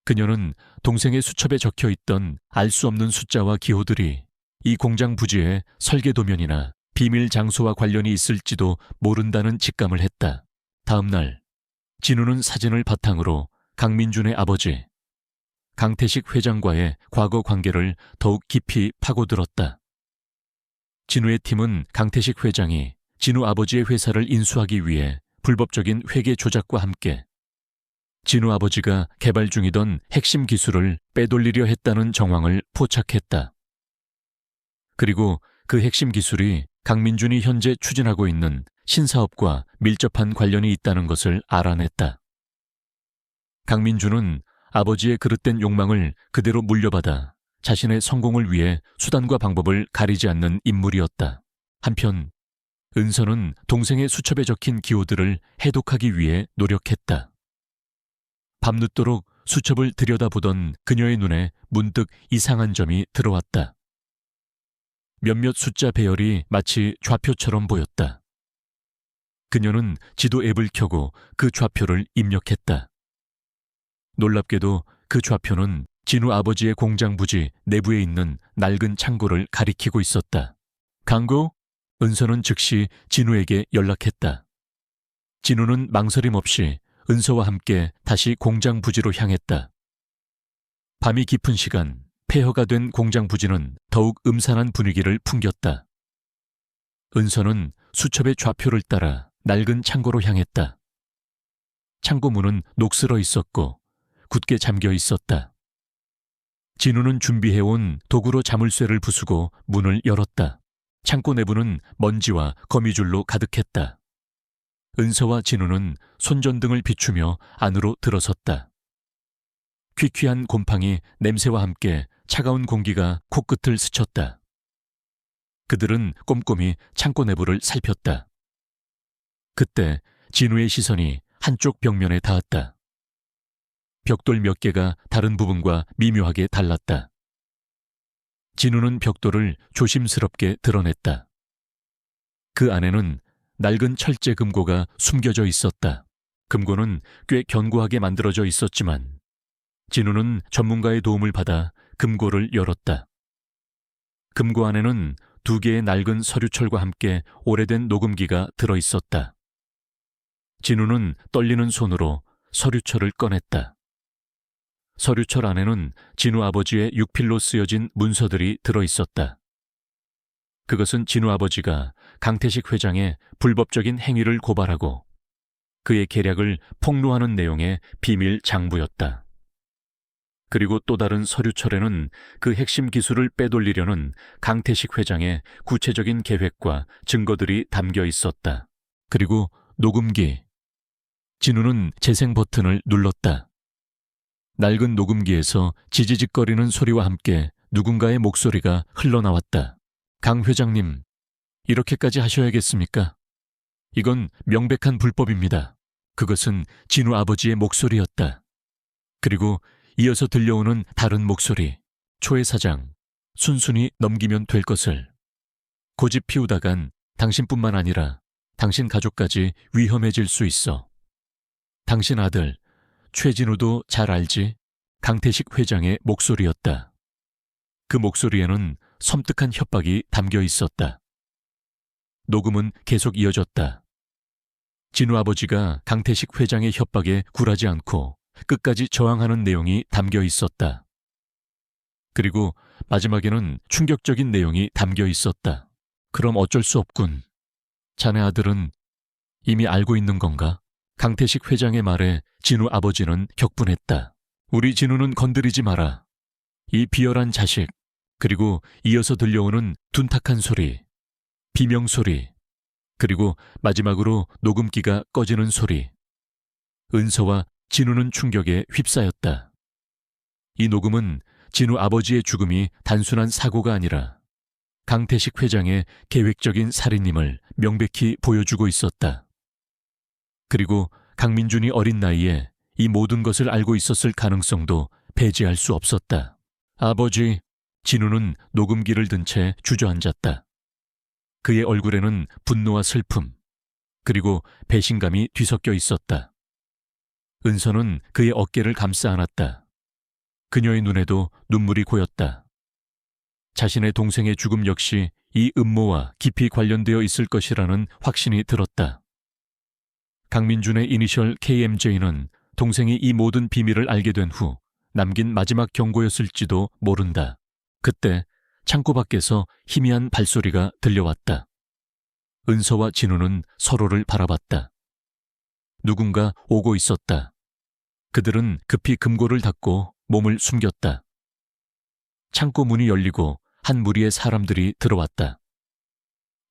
그녀는 동생의 수첩에 적혀 있던 알 수 없는 숫자와 기호들이 이 공장 부지의 설계 도면이나 비밀 장소와 관련이 있을지도 모른다는 직감을 했다. 다음 날, 진우는 사진을 바탕으로 강민준의 아버지, 강태식 회장과의 과거 관계를 더욱 깊이 파고들었다. 진우의 팀은 강태식 회장이 진우 아버지의 회사를 인수하기 위해 불법적인 회계 조작과 함께 진우 아버지가 개발 중이던 핵심 기술을 빼돌리려 했다는 정황을 포착했다. 그리고 그 핵심 기술이 강민준이 현재 추진하고 있는 신사업과 밀접한 관련이 있다는 것을 알아냈다. 강민준은 아버지의 그릇된 욕망을 그대로 물려받아 자신의 성공을 위해 수단과 방법을 가리지 않는 인물이었다. 한편 은서는 동생의 수첩에 적힌 기호들을 해독하기 위해 노력했다. 밤늦도록 수첩을 들여다보던 그녀의 눈에 문득 이상한 점이 들어왔다. 몇몇 숫자 배열이 마치 좌표처럼 보였다. 그녀는 지도 앱을 켜고 그 좌표를 입력했다. 놀랍게도 그 좌표는 진우 아버지의 공장 부지 내부에 있는 낡은 창고를 가리키고 있었다. 강구? 은서는 즉시 진우에게 연락했다. 진우는 망설임 없이 은서와 함께 다시 공장 부지로 향했다. 밤이 깊은 시간, 폐허가 된 공장 부지는 더욱 음산한 분위기를 풍겼다. 은서는 수첩의 좌표를 따라 낡은 창고로 향했다. 창고 문은 녹슬어 있었고 굳게 잠겨 있었다. 진우는 준비해온 도구로 자물쇠를 부수고 문을 열었다. 창고 내부는 먼지와 거미줄로 가득했다. 은서와 진우는 손전등을 비추며 안으로 들어섰다. 퀴퀴한 곰팡이 냄새와 함께 차가운 공기가 코끝을 스쳤다. 그들은 꼼꼼히 창고 내부를 살폈다. 그때 진우의 시선이 한쪽 벽면에 닿았다. 벽돌 몇 개가 다른 부분과 미묘하게 달랐다. 진우는 벽돌을 조심스럽게 드러냈다. 그 안에는 낡은 철제 금고가 숨겨져 있었다. 금고는 꽤 견고하게 만들어져 있었지만 진우는 전문가의 도움을 받아 금고를 열었다. 금고 안에는 2개의 낡은 서류철과 함께 오래된 녹음기가 들어있었다. 진우는 떨리는 손으로 서류철을 꺼냈다. 서류철 안에는 진우 아버지의 육필로 쓰여진 문서들이 들어있었다. 그것은 진우 아버지가 강태식 회장의 불법적인 행위를 고발하고 그의 계략을 폭로하는 내용의 비밀 장부였다. 그리고 또 다른 서류철에는 그 핵심 기술을 빼돌리려는 강태식 회장의 구체적인 계획과 증거들이 담겨 있었다. 그리고 녹음기. 진우는 재생 버튼을 눌렀다. 낡은 녹음기에서 지지직거리는 소리와 함께 누군가의 목소리가 흘러나왔다. 강 회장님, 이렇게까지 하셔야겠습니까? 이건 명백한 불법입니다. 그것은 진우 아버지의 목소리였다. 그리고 이어서 들려오는 다른 목소리. 초회 사장, 순순히 넘기면 될 것을. 고집 피우다간 당신뿐만 아니라 당신 가족까지 위험해질 수 있어. 당신 아들, 최진우도 잘 알지? 강태식 회장의 목소리였다. 그 목소리에는 섬뜩한 협박이 담겨 있었다. 녹음은 계속 이어졌다. 진우 아버지가 강태식 회장의 협박에 굴하지 않고 끝까지 저항하는 내용이 담겨 있었다. 그리고 마지막에는 충격적인 내용이 담겨 있었다. 그럼 어쩔 수 없군. 자네 아들은 이미 알고 있는 건가? 강태식 회장의 말에 진우 아버지는 격분했다. 우리 진우는 건드리지 마라. 이 비열한 자식, 그리고 이어서 들려오는 둔탁한 소리, 비명소리, 그리고 마지막으로 녹음기가 꺼지는 소리. 은서와 진우는 충격에 휩싸였다. 이 녹음은 진우 아버지의 죽음이 단순한 사고가 아니라 강태식 회장의 계획적인 살인임을 명백히 보여주고 있었다. 그리고 강민준이 어린 나이에 이 모든 것을 알고 있었을 가능성도 배제할 수 없었다. 아버지, 진우는 녹음기를 든 채 주저앉았다. 그의 얼굴에는 분노와 슬픔, 그리고 배신감이 뒤섞여 있었다. 은서는 그의 어깨를 감싸 안았다. 그녀의 눈에도 눈물이 고였다. 자신의 동생의 죽음 역시 이 음모와 깊이 관련되어 있을 것이라는 확신이 들었다. 강민준의 이니셜 KMJ는 동생이 이 모든 비밀을 알게 된 후 남긴 마지막 경고였을지도 모른다. 그때 창고 밖에서 희미한 발소리가 들려왔다. 은서와 진우는 서로를 바라봤다. 누군가 오고 있었다. 그들은 급히 금고를 닫고 몸을 숨겼다. 창고 문이 열리고 한 무리의 사람들이 들어왔다.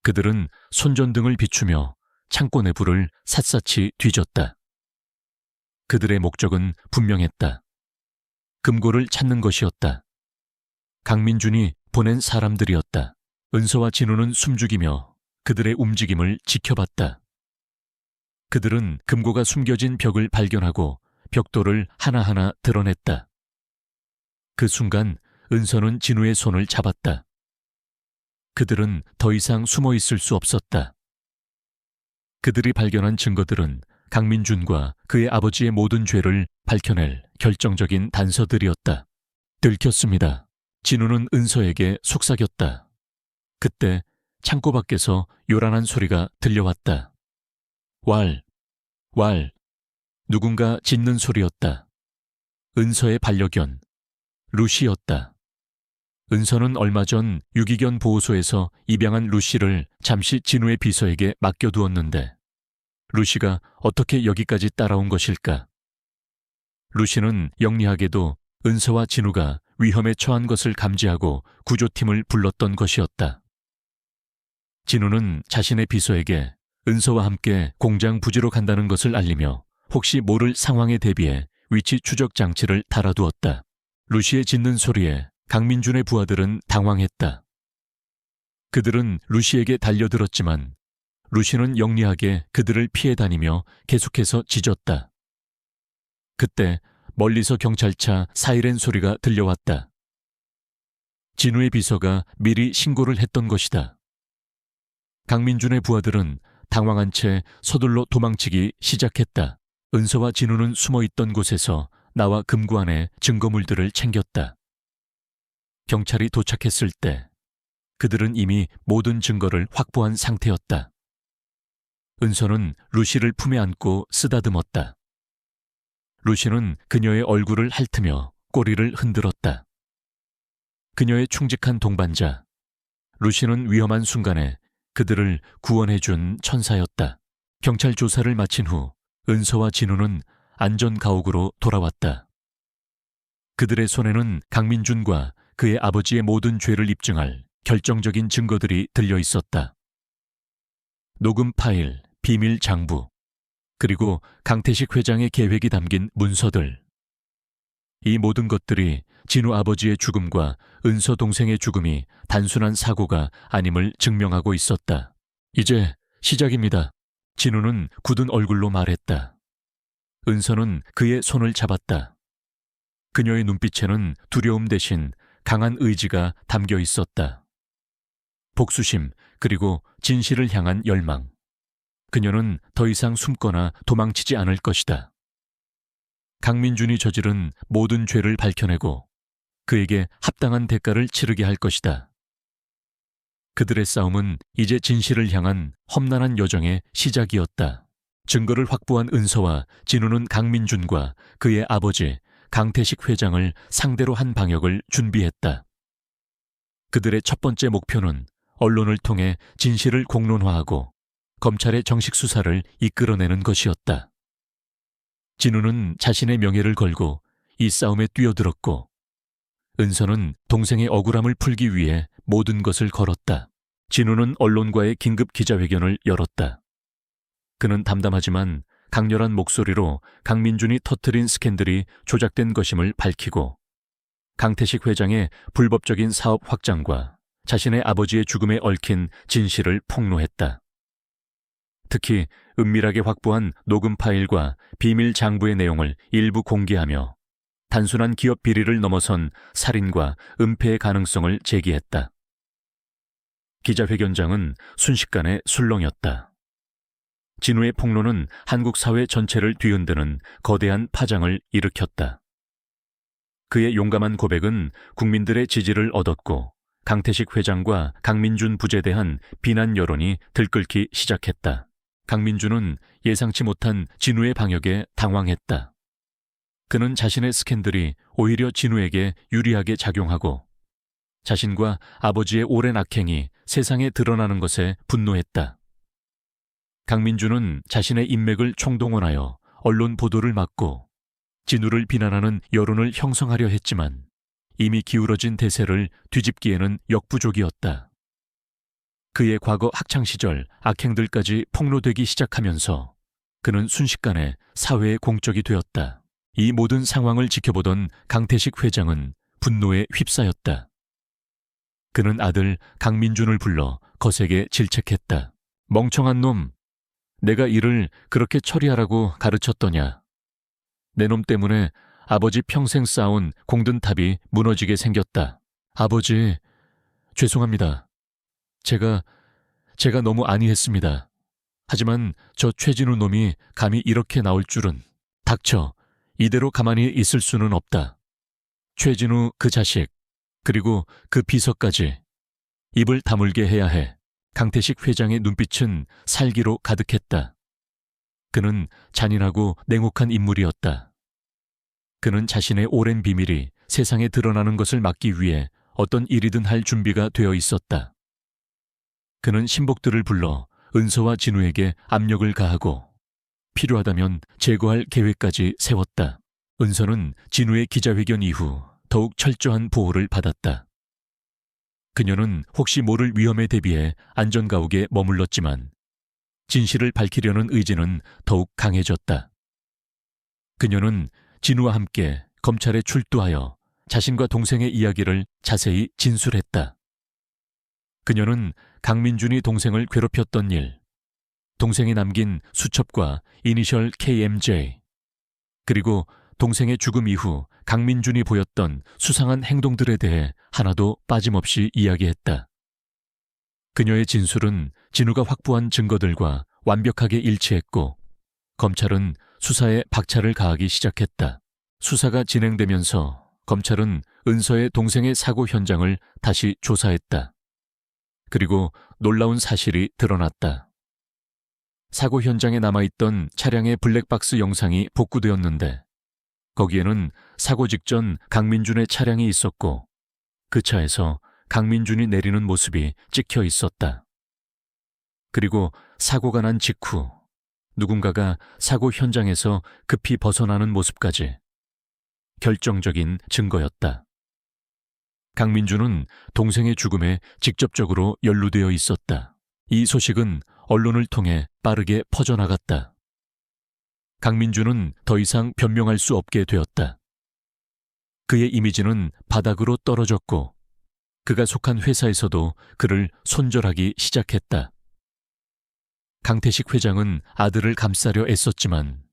그들은 손전등을 비추며 창고 내부를 샅샅이 뒤졌다. 그들의 목적은 분명했다. 금고를 찾는 것이었다. 강민준이 보낸 사람들이었다. 은서와 진우는 숨죽이며 그들의 움직임을 지켜봤다. 그들은 금고가 숨겨진 벽을 발견하고 벽돌을 하나하나 드러냈다. 그 순간 은서는 진우의 손을 잡았다. 그들은 더 이상 숨어 있을 수 없었다. 그들이 발견한 증거들은 강민준과 그의 아버지의 모든 죄를 밝혀낼 결정적인 단서들이었다. 들켰습니다. 진우는 은서에게 속삭였다. 그때 창고 밖에서 요란한 소리가 들려왔다. 왈, 왈. 누군가 짖는 소리였다. 은서의 반려견, 루시였다. 은서는 얼마 전 유기견 보호소에서 입양한 루시를 잠시 진우의 비서에게 맡겨두었는데 루시가 어떻게 여기까지 따라온 것일까? 루시는 영리하게도 은서와 진우가 위험에 처한 것을 감지하고 구조팀을 불렀던 것이었다. 진우는 자신의 비서에게 은서와 함께 공장 부지로 간다는 것을 알리며 혹시 모를 상황에 대비해 위치 추적 장치를 달아두었다. 루시의 짖는 소리에 강민준의 부하들은 당황했다. 그들은 루시에게 달려들었지만 루시는 영리하게 그들을 피해 다니며 계속해서 짖었다. 그때 멀리서 경찰차 사이렌 소리가 들려왔다. 진우의 비서가 미리 신고를 했던 것이다. 강민준의 부하들은 당황한 채 서둘러 도망치기 시작했다. 은서와 진우는 숨어있던 곳에서 나와 금고 안에 증거물들을 챙겼다. 경찰이 도착했을 때 그들은 이미 모든 증거를 확보한 상태였다. 은서는 루시를 품에 안고 쓰다듬었다. 루시는 그녀의 얼굴을 핥으며 꼬리를 흔들었다. 그녀의 충직한 동반자, 루시는 위험한 순간에 그들을 구원해준 천사였다. 경찰 조사를 마친 후 은서와 진우는 안전가옥으로 돌아왔다. 그들의 손에는 강민준과 그의 아버지의 모든 죄를 입증할 결정적인 증거들이 들려 있었다. 녹음 파일, 비밀 장부, 그리고 강태식 회장의 계획이 담긴 문서들. 이 모든 것들이 진우 아버지의 죽음과 은서 동생의 죽음이 단순한 사고가 아님을 증명하고 있었다. 이제 시작입니다. 진우는 굳은 얼굴로 말했다. 은서는 그의 손을 잡았다. 그녀의 눈빛에는 두려움 대신 강한 의지가 담겨 있었다. 복수심, 그리고 진실을 향한 열망. 그녀는 더 이상 숨거나 도망치지 않을 것이다. 강민준이 저지른 모든 죄를 밝혀내고 그에게 합당한 대가를 치르게 할 것이다. 그들의 싸움은 이제 진실을 향한 험난한 여정의 시작이었다. 증거를 확보한 은서와 진우는 강민준과 그의 아버지 강태식 회장을 상대로 한 방역을 준비했다. 그들의 첫 번째 목표는 언론을 통해 진실을 공론화하고 검찰의 정식 수사를 이끌어내는 것이었다. 진우는 자신의 명예를 걸고 이 싸움에 뛰어들었고 은서는 동생의 억울함을 풀기 위해 모든 것을 걸었다. 진우는 언론과의 긴급 기자회견을 열었다. 그는 담담하지만 강렬한 목소리로 강민준이 터뜨린 스캔들이 조작된 것임을 밝히고 강태식 회장의 불법적인 사업 확장과 자신의 아버지의 죽음에 얽힌 진실을 폭로했다. 특히 은밀하게 확보한 녹음 파일과 비밀 장부의 내용을 일부 공개하며 단순한 기업 비리를 넘어선 살인과 은폐의 가능성을 제기했다. 기자회견장은 순식간에 술렁였다. 진우의 폭로는 한국 사회 전체를 뒤흔드는 거대한 파장을 일으켰다. 그의 용감한 고백은 국민들의 지지를 얻었고 강태식 회장과 강민준 부재에 대한 비난 여론이 들끓기 시작했다. 강민준은 예상치 못한 진우의 방역에 당황했다. 그는 자신의 스캔들이 오히려 진우에게 유리하게 작용하고 자신과 아버지의 오랜 악행이 세상에 드러나는 것에 분노했다. 강민주는 자신의 인맥을 총동원하여 언론 보도를 막고 진우를 비난하는 여론을 형성하려 했지만 이미 기울어진 대세를 뒤집기에는 역부족이었다. 그의 과거 학창시절 악행들까지 폭로되기 시작하면서 그는 순식간에 사회의 공적이 되었다. 이 모든 상황을 지켜보던 강태식 회장은 분노에 휩싸였다. 그는 아들 강민준을 불러 거세게 질책했다. 멍청한 놈, 내가 일을 그렇게 처리하라고 가르쳤더냐. 내 놈 때문에 아버지 평생 쌓아온 공든탑이 무너지게 생겼다. 아버지, 죄송합니다. 제가 너무 안이했습니다. 하지만 저 최진우 놈이 감히 이렇게 나올 줄은. 닥쳐, 이대로 가만히 있을 수는 없다. 최진우 그 자식, 그리고 그 비서까지 입을 다물게 해야 해. 강태식 회장의 눈빛은 살기로 가득했다. 그는 잔인하고 냉혹한 인물이었다. 그는 자신의 오랜 비밀이 세상에 드러나는 것을 막기 위해 어떤 일이든 할 준비가 되어 있었다. 그는 신복들을 불러 은서와 진우에게 압력을 가하고 필요하다면 제거할 계획까지 세웠다. 은서는 진우의 기자회견 이후 더욱 철저한 보호를 받았다. 그녀는 혹시 모를 위험에 대비해 안전가옥에 머물렀지만 진실을 밝히려는 의지는 더욱 강해졌다. 그녀는 진우와 함께 검찰에 출두하여 자신과 동생의 이야기를 자세히 진술했다. 그녀는 강민준이 동생을 괴롭혔던 일, 동생이 남긴 수첩과 이니셜 KMJ, 그리고 동생의 죽음 이후 강민준이 보였던 수상한 행동들에 대해 하나도 빠짐없이 이야기했다. 그녀의 진술은 진우가 확보한 증거들과 완벽하게 일치했고 검찰은 수사에 박차를 가하기 시작했다. 수사가 진행되면서 검찰은 은서의 동생의 사고 현장을 다시 조사했다. 그리고 놀라운 사실이 드러났다. 사고 현장에 남아있던 차량의 블랙박스 영상이 복구되었는데 거기에는 사고 직전 강민준의 차량이 있었고 그 차에서 강민준이 내리는 모습이 찍혀 있었다. 그리고 사고가 난 직후 누군가가 사고 현장에서 급히 벗어나는 모습까지 결정적인 증거였다. 강민준은 동생의 죽음에 직접적으로 연루되어 있었다. 이 소식은 언론을 통해 빠르게 퍼져나갔다. 강민준은 더 이상 변명할 수 없게 되었다. 그의 이미지는 바닥으로 떨어졌고 그가 속한 회사에서도 그를 손절하기 시작했다. 강태식 회장은 아들을 감싸려 애썼지만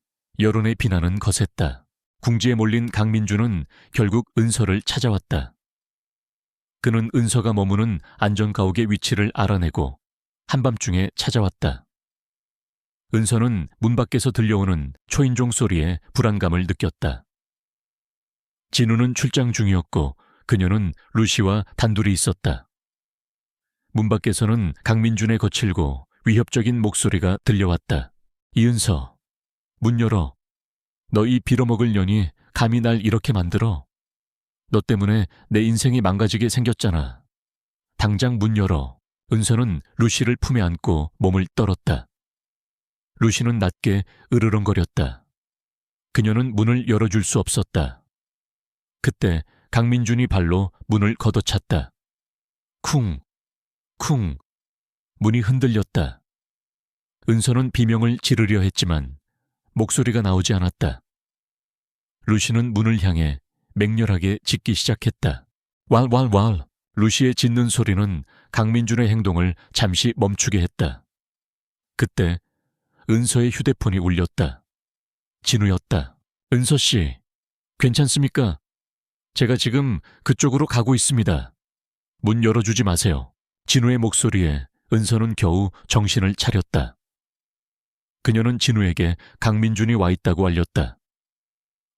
여론의 비난은 거셌다. 궁지에 몰린 강민준은 결국 은서를 찾아왔다. 그는 은서가 머무는 안전가옥의 위치를 알아내고 한밤중에 찾아왔다. 은서는 문 밖에서 들려오는 초인종 소리에 불안감을 느꼈다. 진우는 출장 중이었고 그녀는 루시와 단둘이 있었다. 문 밖에서는 강민준의 거칠고 위협적인 목소리가 들려왔다. 이은서, 문 열어. 너 이 빌어먹을 년이 감히 날 이렇게 만들어? 너 때문에 내 인생이 망가지게 생겼잖아. 당장 문 열어. 은서는 루시를 품에 안고 몸을 떨었다. 루시는 낮게 으르렁거렸다. 그녀는 문을 열어줄 수 없었다. 그때 강민준이 발로 문을 걷어찼다. 쿵, 쿵. 문이 흔들렸다. 은서는 비명을 지르려 했지만 목소리가 나오지 않았다. 루시는 문을 향해 맹렬하게 짖기 시작했다. 왈왈왈. 루시의 짖는 소리는 강민준의 행동을 잠시 멈추게 했다. 그때 은서의 휴대폰이 울렸다. 진우였다. 은서 씨, 괜찮습니까? 제가 지금 그쪽으로 가고 있습니다. 문 열어주지 마세요. 진우의 목소리에 은서는 겨우 정신을 차렸다. 그녀는 진우에게 강민준이 와 있다고 알렸다.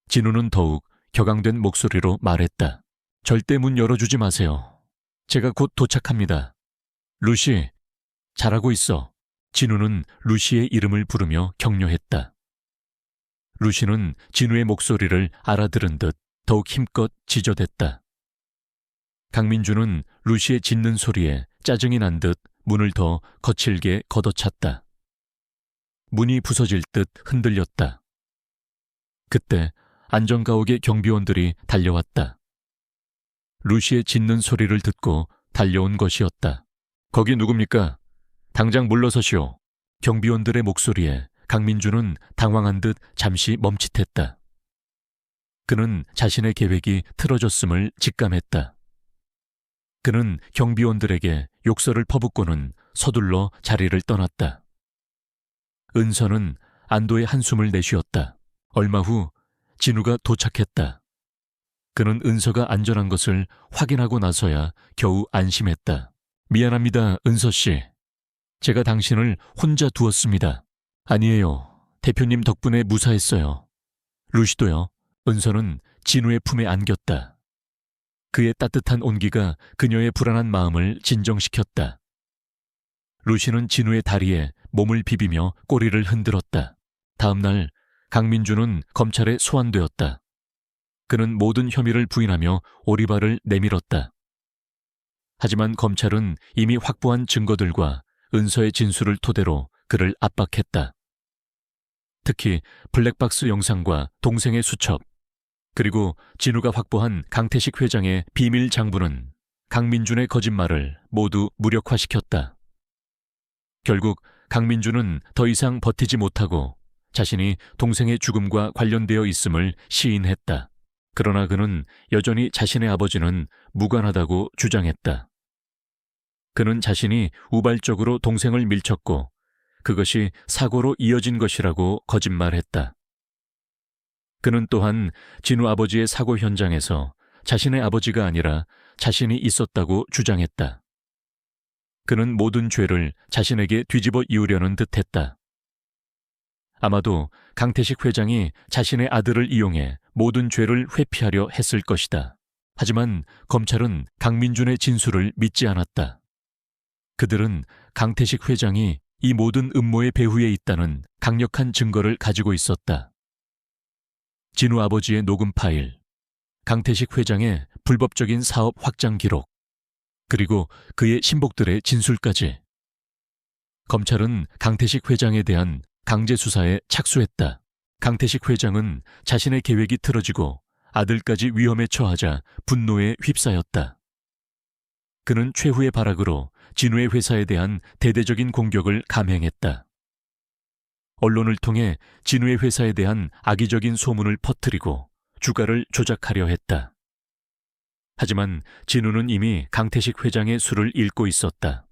진우는 더욱 격앙된 목소리로 말했다. 절대 문 열어주지 마세요. 제가 곧 도착합니다. 루시, 잘하고 있어. 진우는 루시의 이름을 부르며 격려했다. 루시는 진우의 목소리를 알아들은 듯 더욱 힘껏 지저댔다. 강민주는 루시의 짖는 소리에 짜증이 난 듯 문을 더 거칠게 걷어찼다. 문이 부서질 듯 흔들렸다. 그때 안전가옥의 경비원들이 달려왔다. 루시의 짖는 소리를 듣고 달려온 것이었다. 거기 누굽니까? 당장 물러서시오. 경비원들의 목소리에 강민주는 당황한 듯 잠시 멈칫했다. 그는 자신의 계획이 틀어졌음을 직감했다. 그는 경비원들에게 욕설을 퍼붓고는 서둘러 자리를 떠났다. 은서는 안도의 한숨을 내쉬었다. 얼마 후 진우가 도착했다. 그는 은서가 안전한 것을 확인하고 나서야 겨우 안심했다. 미안합니다, 은서씨. 제가 당신을 혼자 두었습니다. 아니에요. 대표님 덕분에 무사했어요. 루시도요. 은서는 진우의 품에 안겼다. 그의 따뜻한 온기가 그녀의 불안한 마음을 진정시켰다. 루시는 진우의 다리에 몸을 비비며 꼬리를 흔들었다. 다음 날 강민주는 검찰에 소환되었다. 그는 모든 혐의를 부인하며 오리발을 내밀었다. 하지만 검찰은 이미 확보한 증거들과 은서의 진술을 토대로 그를 압박했다. 특히 블랙박스 영상과 동생의 수첩, 그리고 진우가 확보한 강태식 회장의 비밀 장부는 강민준의 거짓말을 모두 무력화시켰다. 결국 강민준은 더 이상 버티지 못하고 자신이 동생의 죽음과 관련되어 있음을 시인했다. 그러나 그는 여전히 자신의 아버지는 무관하다고 주장했다. 그는 자신이 우발적으로 동생을 밀쳤고 그것이 사고로 이어진 것이라고 거짓말했다. 그는 또한 진우 아버지의 사고 현장에서 자신의 아버지가 아니라 자신이 있었다고 주장했다. 그는 모든 죄를 자신에게 뒤집어 이으려는 듯했다. 아마도 강태식 회장이 자신의 아들을 이용해 모든 죄를 회피하려 했을 것이다. 하지만 검찰은 강민준의 진술을 믿지 않았다. 그들은 강태식 회장이 이 모든 음모의 배후에 있다는 강력한 증거를 가지고 있었다. 진우 아버지의 녹음 파일, 강태식 회장의 불법적인 사업 확장 기록, 그리고 그의 신복들의 진술까지. 검찰은 강태식 회장에 대한 강제 수사에 착수했다. 강태식 회장은 자신의 계획이 틀어지고 아들까지 위험에 처하자 분노에 휩싸였다. 그는 최후의 발악으로 진우의 회사에 대한 대대적인 공격을 감행했다. 언론을 통해 진우의 회사에 대한 악의적인 소문을 퍼뜨리고 주가를 조작하려 했다. 하지만 진우는 이미 강태식 회장의 수를 읽고 있었다.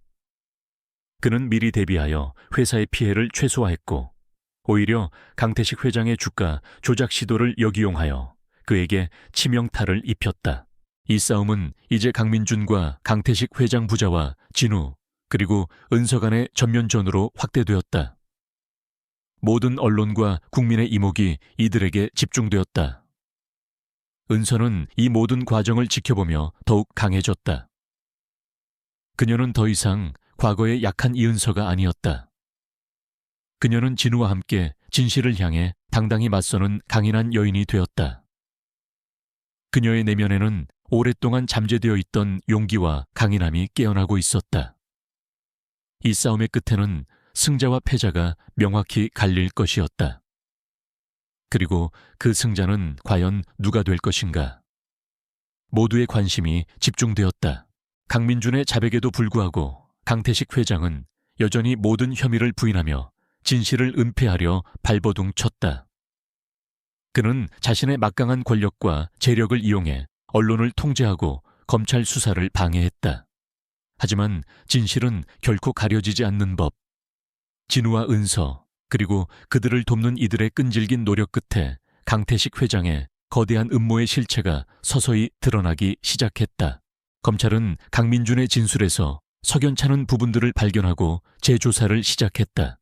그는 미리 대비하여 회사의 피해를 최소화했고 오히려 강태식 회장의 주가 조작 시도를 역이용하여 그에게 치명타를 입혔다. 이 싸움은 이제 강민준과 강태식 회장 부자와 진우 그리고 은서 간의 전면전으로 확대되었다. 모든 언론과 국민의 이목이 이들에게 집중되었다. 은서는 이 모든 과정을 지켜보며 더욱 강해졌다. 그녀는 더 이상 과거의 약한 이은서가 아니었다. 그녀는 진우와 함께 진실을 향해 당당히 맞서는 강인한 여인이 되었다. 그녀의 내면에는 오랫동안 잠재되어 있던 용기와 강인함이 깨어나고 있었다. 이 싸움의 끝에는 승자와 패자가 명확히 갈릴 것이었다. 그리고 그 승자는 과연 누가 될 것인가? 모두의 관심이 집중되었다. 강민준의 자백에도 불구하고 강태식 회장은 여전히 모든 혐의를 부인하며 진실을 은폐하려 발버둥 쳤다. 그는 자신의 막강한 권력과 재력을 이용해 언론을 통제하고 검찰 수사를 방해했다. 하지만 진실은 결코 가려지지 않는 법. 진우와 은서 그리고 그들을 돕는 이들의 끈질긴 노력 끝에 강태식 회장의 거대한 음모의 실체가 서서히 드러나기 시작했다. 검찰은 강민준의 진술에서 석연찮은 부분들을 발견하고 재조사를 시작했다.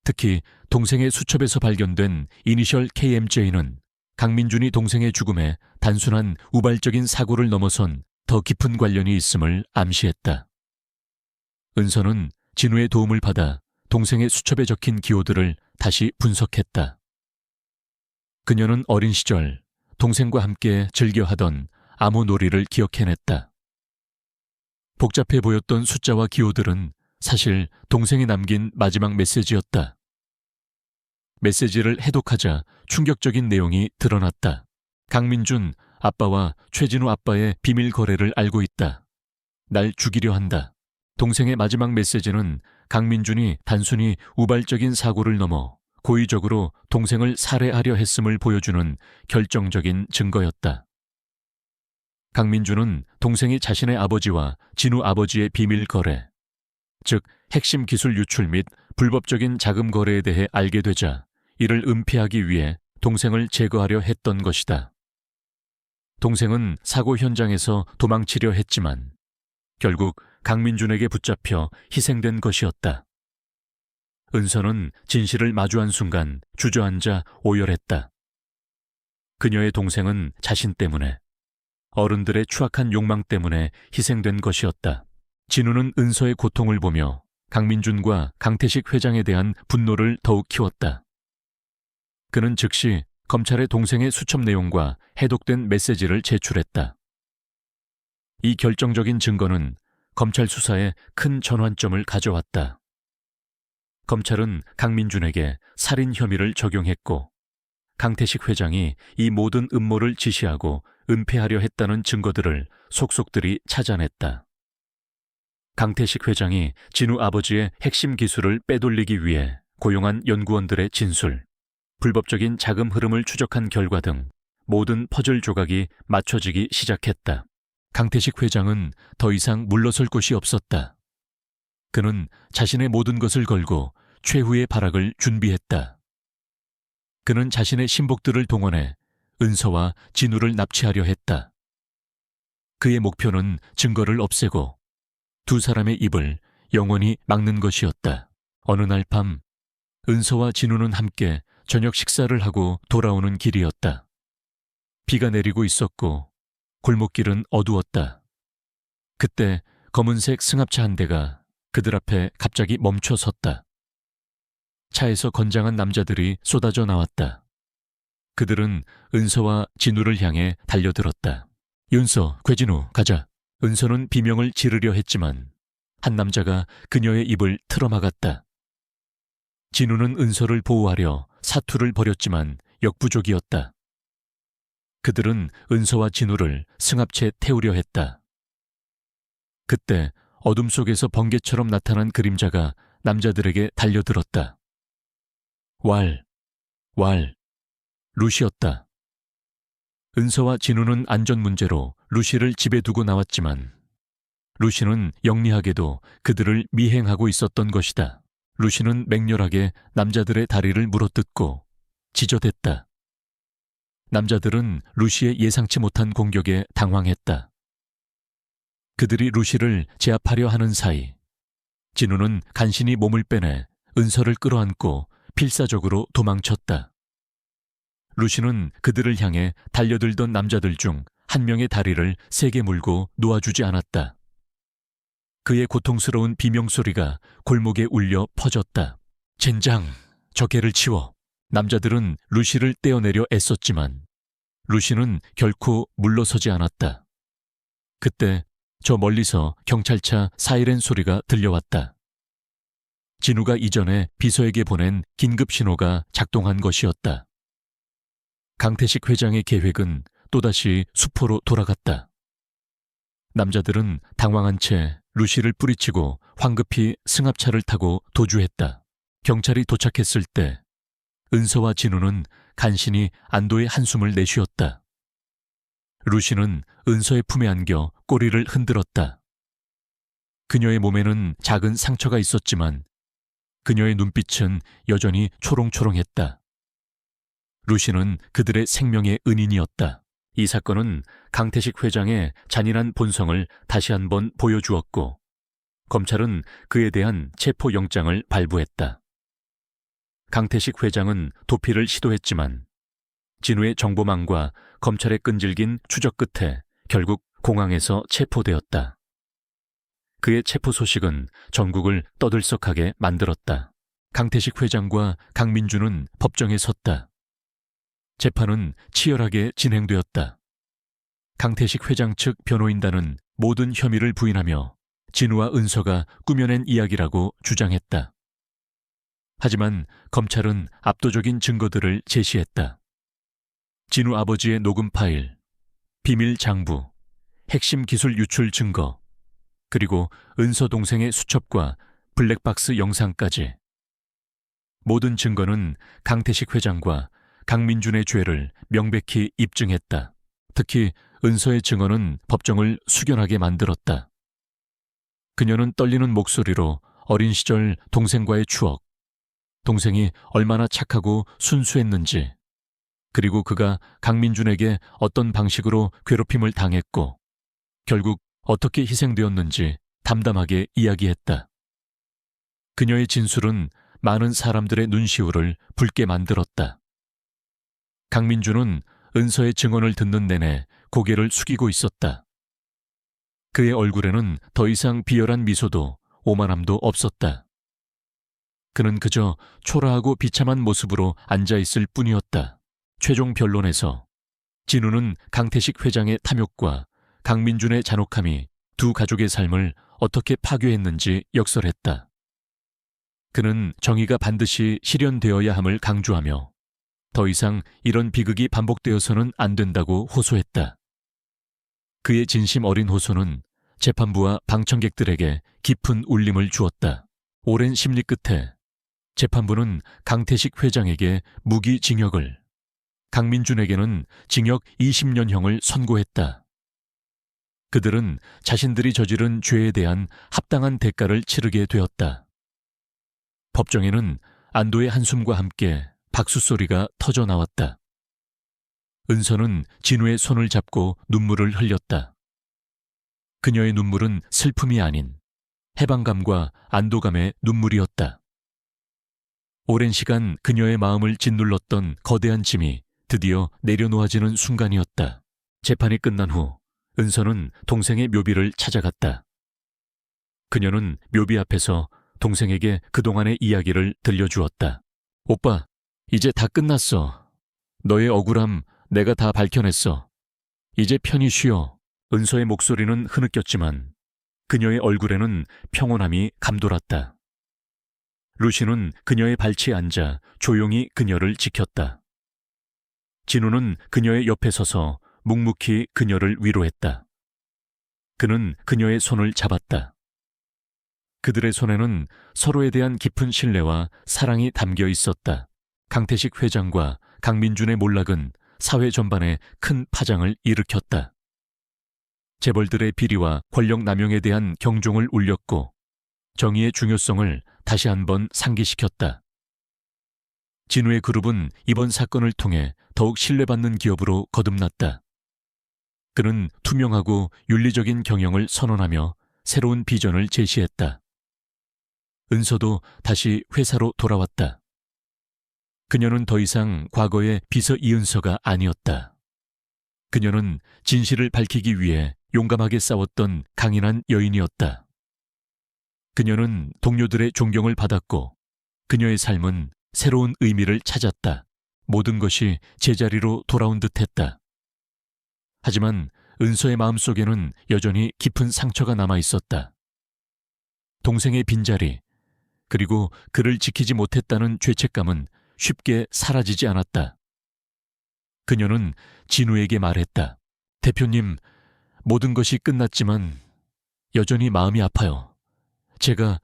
특히 동생의 수첩에서 발견된 이니셜 KMJ는 강민준이 동생의 죽음에 단순한 우발적인 사고를 넘어선 더 깊은 관련이 있음을 암시했다. 은서는 진우의 도움을 받아 동생의 수첩에 적힌 기호들을 다시 분석했다. 그녀는 어린 시절 동생과 함께 즐겨하던 암호놀이를 기억해냈다. 복잡해 보였던 숫자와 기호들은 사실 동생이 남긴 마지막 메시지였다. 메시지를 해독하자 충격적인 내용이 드러났다. 강민준 아빠와 최진우 아빠의 비밀 거래를 알고 있다. 날 죽이려 한다. 동생의 마지막 메시지는 강민준이 단순히 우발적인 사고를 넘어 고의적으로 동생을 살해하려 했음을 보여주는 결정적인 증거였다. 강민준은 동생이 자신의 아버지와 진우 아버지의 비밀 거래, 즉 핵심 기술 유출 및 불법적인 자금 거래에 대해 알게 되자 이를 은폐하기 위해 동생을 제거하려 했던 것이다. 동생은 사고 현장에서 도망치려 했지만 결국 강민준에게 붙잡혀 희생된 것이었다. 은서는 진실을 마주한 순간 주저앉아 오열했다. 그녀의 동생은 자신 때문에, 어른들의 추악한 욕망 때문에 희생된 것이었다. 진우는 은서의 고통을 보며 강민준과 강태식 회장에 대한 분노를 더욱 키웠다. 그는 즉시 검찰에 동생의 수첩 내용과 해독된 메시지를 제출했다. 이 결정적인 증거는 검찰 수사에 큰 전환점을 가져왔다. 검찰은 강민준에게 살인 혐의를 적용했고 강태식 회장이 이 모든 음모를 지시하고 은폐하려 했다는 증거들을 속속들이 찾아냈다. 강태식 회장이 진우 아버지의 핵심 기술을 빼돌리기 위해 고용한 연구원들의 진술, 불법적인 자금 흐름을 추적한 결과 등 모든 퍼즐 조각이 맞춰지기 시작했다. 강태식 회장은 더 이상 물러설 곳이 없었다. 그는 자신의 모든 것을 걸고 최후의 발악을 준비했다. 그는 자신의 신복들을 동원해 은서와 진우를 납치하려 했다. 그의 목표는 증거를 없애고 두 사람의 입을 영원히 막는 것이었다. 어느 날 밤, 은서와 진우는 함께 저녁 식사를 하고 돌아오는 길이었다. 비가 내리고 있었고 골목길은 어두웠다. 그때 검은색 승합차 한 대가 그들 앞에 갑자기 멈춰 섰다. 차에서 건장한 남자들이 쏟아져 나왔다. 그들은 은서와 진우를 향해 달려들었다. 윤서, 괴진우, 가자. 은서는 비명을 지르려 했지만 한 남자가 그녀의 입을 틀어막았다. 진우는 은서를 보호하려 사투를 벌였지만 역부족이었다. 그들은 은서와 진우를 승합체에 태우려 했다. 그때 어둠 속에서 번개처럼 나타난 그림자가 남자들에게 달려들었다. 루시였다. 은서와 진우는 안전 문제로 루시를 집에 두고 나왔지만 루시는 영리하게도 그들을 미행하고 있었던 것이다. 루시는 맹렬하게 남자들의 다리를 물어뜯고 지저댔다. 남자들은 루시의 예상치 못한 공격에 당황했다. 그들이 루시를 제압하려 하는 사이 진우는 간신히 몸을 빼내 은서를 끌어안고 필사적으로 도망쳤다. 루시는 그들을 향해 달려들던 남자들 중 한 명의 다리를 세게 물고 놓아주지 않았다. 그의 고통스러운 비명소리가 골목에 울려 퍼졌다. 젠장, 저 개를 치워. 남자들은 루시를 떼어내려 애썼지만 루시는 결코 물러서지 않았다. 그때 저 멀리서 경찰차 사이렌 소리가 들려왔다. 진우가 이전에 비서에게 보낸 긴급 신호가 작동한 것이었다. 강태식 회장의 계획은 또다시 수포로 돌아갔다. 남자들은 당황한 채 루시를 뿌리치고 황급히 승합차를 타고 도주했다. 경찰이 도착했을 때 은서와 진우는 간신히 안도의 한숨을 내쉬었다. 루시는 은서의 품에 안겨 꼬리를 흔들었다. 그녀의 몸에는 작은 상처가 있었지만 그녀의 눈빛은 여전히 초롱초롱했다. 루시는 그들의 생명의 은인이었다. 이 사건은 강태식 회장의 잔인한 본성을 다시 한번 보여주었고 검찰은 그에 대한 체포영장을 발부했다. 강태식 회장은 도피를 시도했지만 진우의 정보망과 검찰의 끈질긴 추적 끝에 결국 공항에서 체포되었다. 그의 체포 소식은 전국을 떠들썩하게 만들었다. 강태식 회장과 강민준은 법정에 섰다. 재판은 치열하게 진행되었다. 강태식 회장 측 변호인단은 모든 혐의를 부인하며 진우와 은서가 꾸며낸 이야기라고 주장했다. 하지만 검찰은 압도적인 증거들을 제시했다. 진우 아버지의 녹음 파일, 비밀 장부, 핵심 기술 유출 증거, 그리고 은서 동생의 수첩과 블랙박스 영상까지. 모든 증거는 강태식 회장과 강민준의 죄를 명백히 입증했다. 특히 은서의 증언은 법정을 숙연하게 만들었다. 그녀는 떨리는 목소리로 어린 시절 동생과의 추억, 동생이 얼마나 착하고 순수했는지, 그리고 그가 강민준에게 어떤 방식으로 괴롭힘을 당했고 결국 어떻게 희생되었는지 담담하게 이야기했다. 그녀의 진술은 많은 사람들의 눈시울을 붉게 만들었다. 강민준은 은서의 증언을 듣는 내내 고개를 숙이고 있었다. 그의 얼굴에는 더 이상 비열한 미소도 오만함도 없었다. 그는 그저 초라하고 비참한 모습으로 앉아있을 뿐이었다. 최종 변론에서 진우는 강태식 회장의 탐욕과 강민준의 잔혹함이 두 가족의 삶을 어떻게 파괴했는지 역설했다. 그는 정의가 반드시 실현되어야 함을 강조하며 더 이상 이런 비극이 반복되어서는 안 된다고 호소했다. 그의 진심 어린 호소는 재판부와 방청객들에게 깊은 울림을 주었다. 오랜 심리 끝에 재판부는 강태식 회장에게 무기징역을, 강민준에게는 징역 20년형을 선고했다. 그들은 자신들이 저지른 죄에 대한 합당한 대가를 치르게 되었다. 법정에는 안도의 한숨과 함께 박수 소리가 터져 나왔다. 은서는 진우의 손을 잡고 눈물을 흘렸다. 그녀의 눈물은 슬픔이 아닌 해방감과 안도감의 눈물이었다. 오랜 시간 그녀의 마음을 짓눌렀던 거대한 짐이 드디어 내려놓아지는 순간이었다. 재판이 끝난 후 은서는 동생의 묘비를 찾아갔다. 그녀는 묘비 앞에서 동생에게 그동안의 이야기를 들려주었다. 오빠, 이제 다 끝났어. 너의 억울함 내가 다 밝혀냈어. 이제 편히 쉬어. 은서의 목소리는 흐느꼈지만 그녀의 얼굴에는 평온함이 감돌았다. 루시는 그녀의 발치에 앉아 조용히 그녀를 지켰다. 진우는 그녀의 옆에 서서 묵묵히 그녀를 위로했다. 그는 그녀의 손을 잡았다. 그들의 손에는 서로에 대한 깊은 신뢰와 사랑이 담겨 있었다. 강태식 회장과 강민준의 몰락은 사회 전반에 큰 파장을 일으켰다. 재벌들의 비리와 권력 남용에 대한 경종을 울렸고 정의의 중요성을 다시 한번 상기시켰다. 진우의 그룹은 이번 사건을 통해 더욱 신뢰받는 기업으로 거듭났다. 그는 투명하고 윤리적인 경영을 선언하며 새로운 비전을 제시했다. 은서도 다시 회사로 돌아왔다. 그녀는 더 이상 과거의 비서 이은서가 아니었다. 그녀는 진실을 밝히기 위해 용감하게 싸웠던 강인한 여인이었다. 그녀는 동료들의 존경을 받았고 그녀의 삶은 새로운 의미를 찾았다. 모든 것이 제자리로 돌아온 듯했다. 하지만 은서의 마음속에는 여전히 깊은 상처가 남아 있었다. 동생의 빈자리, 그리고 그를 지키지 못했다는 죄책감은 쉽게 사라지지 않았다. 그녀는 진우에게 말했다. 대표님, 모든 것이 끝났지만 여전히 마음이 아파요. 제가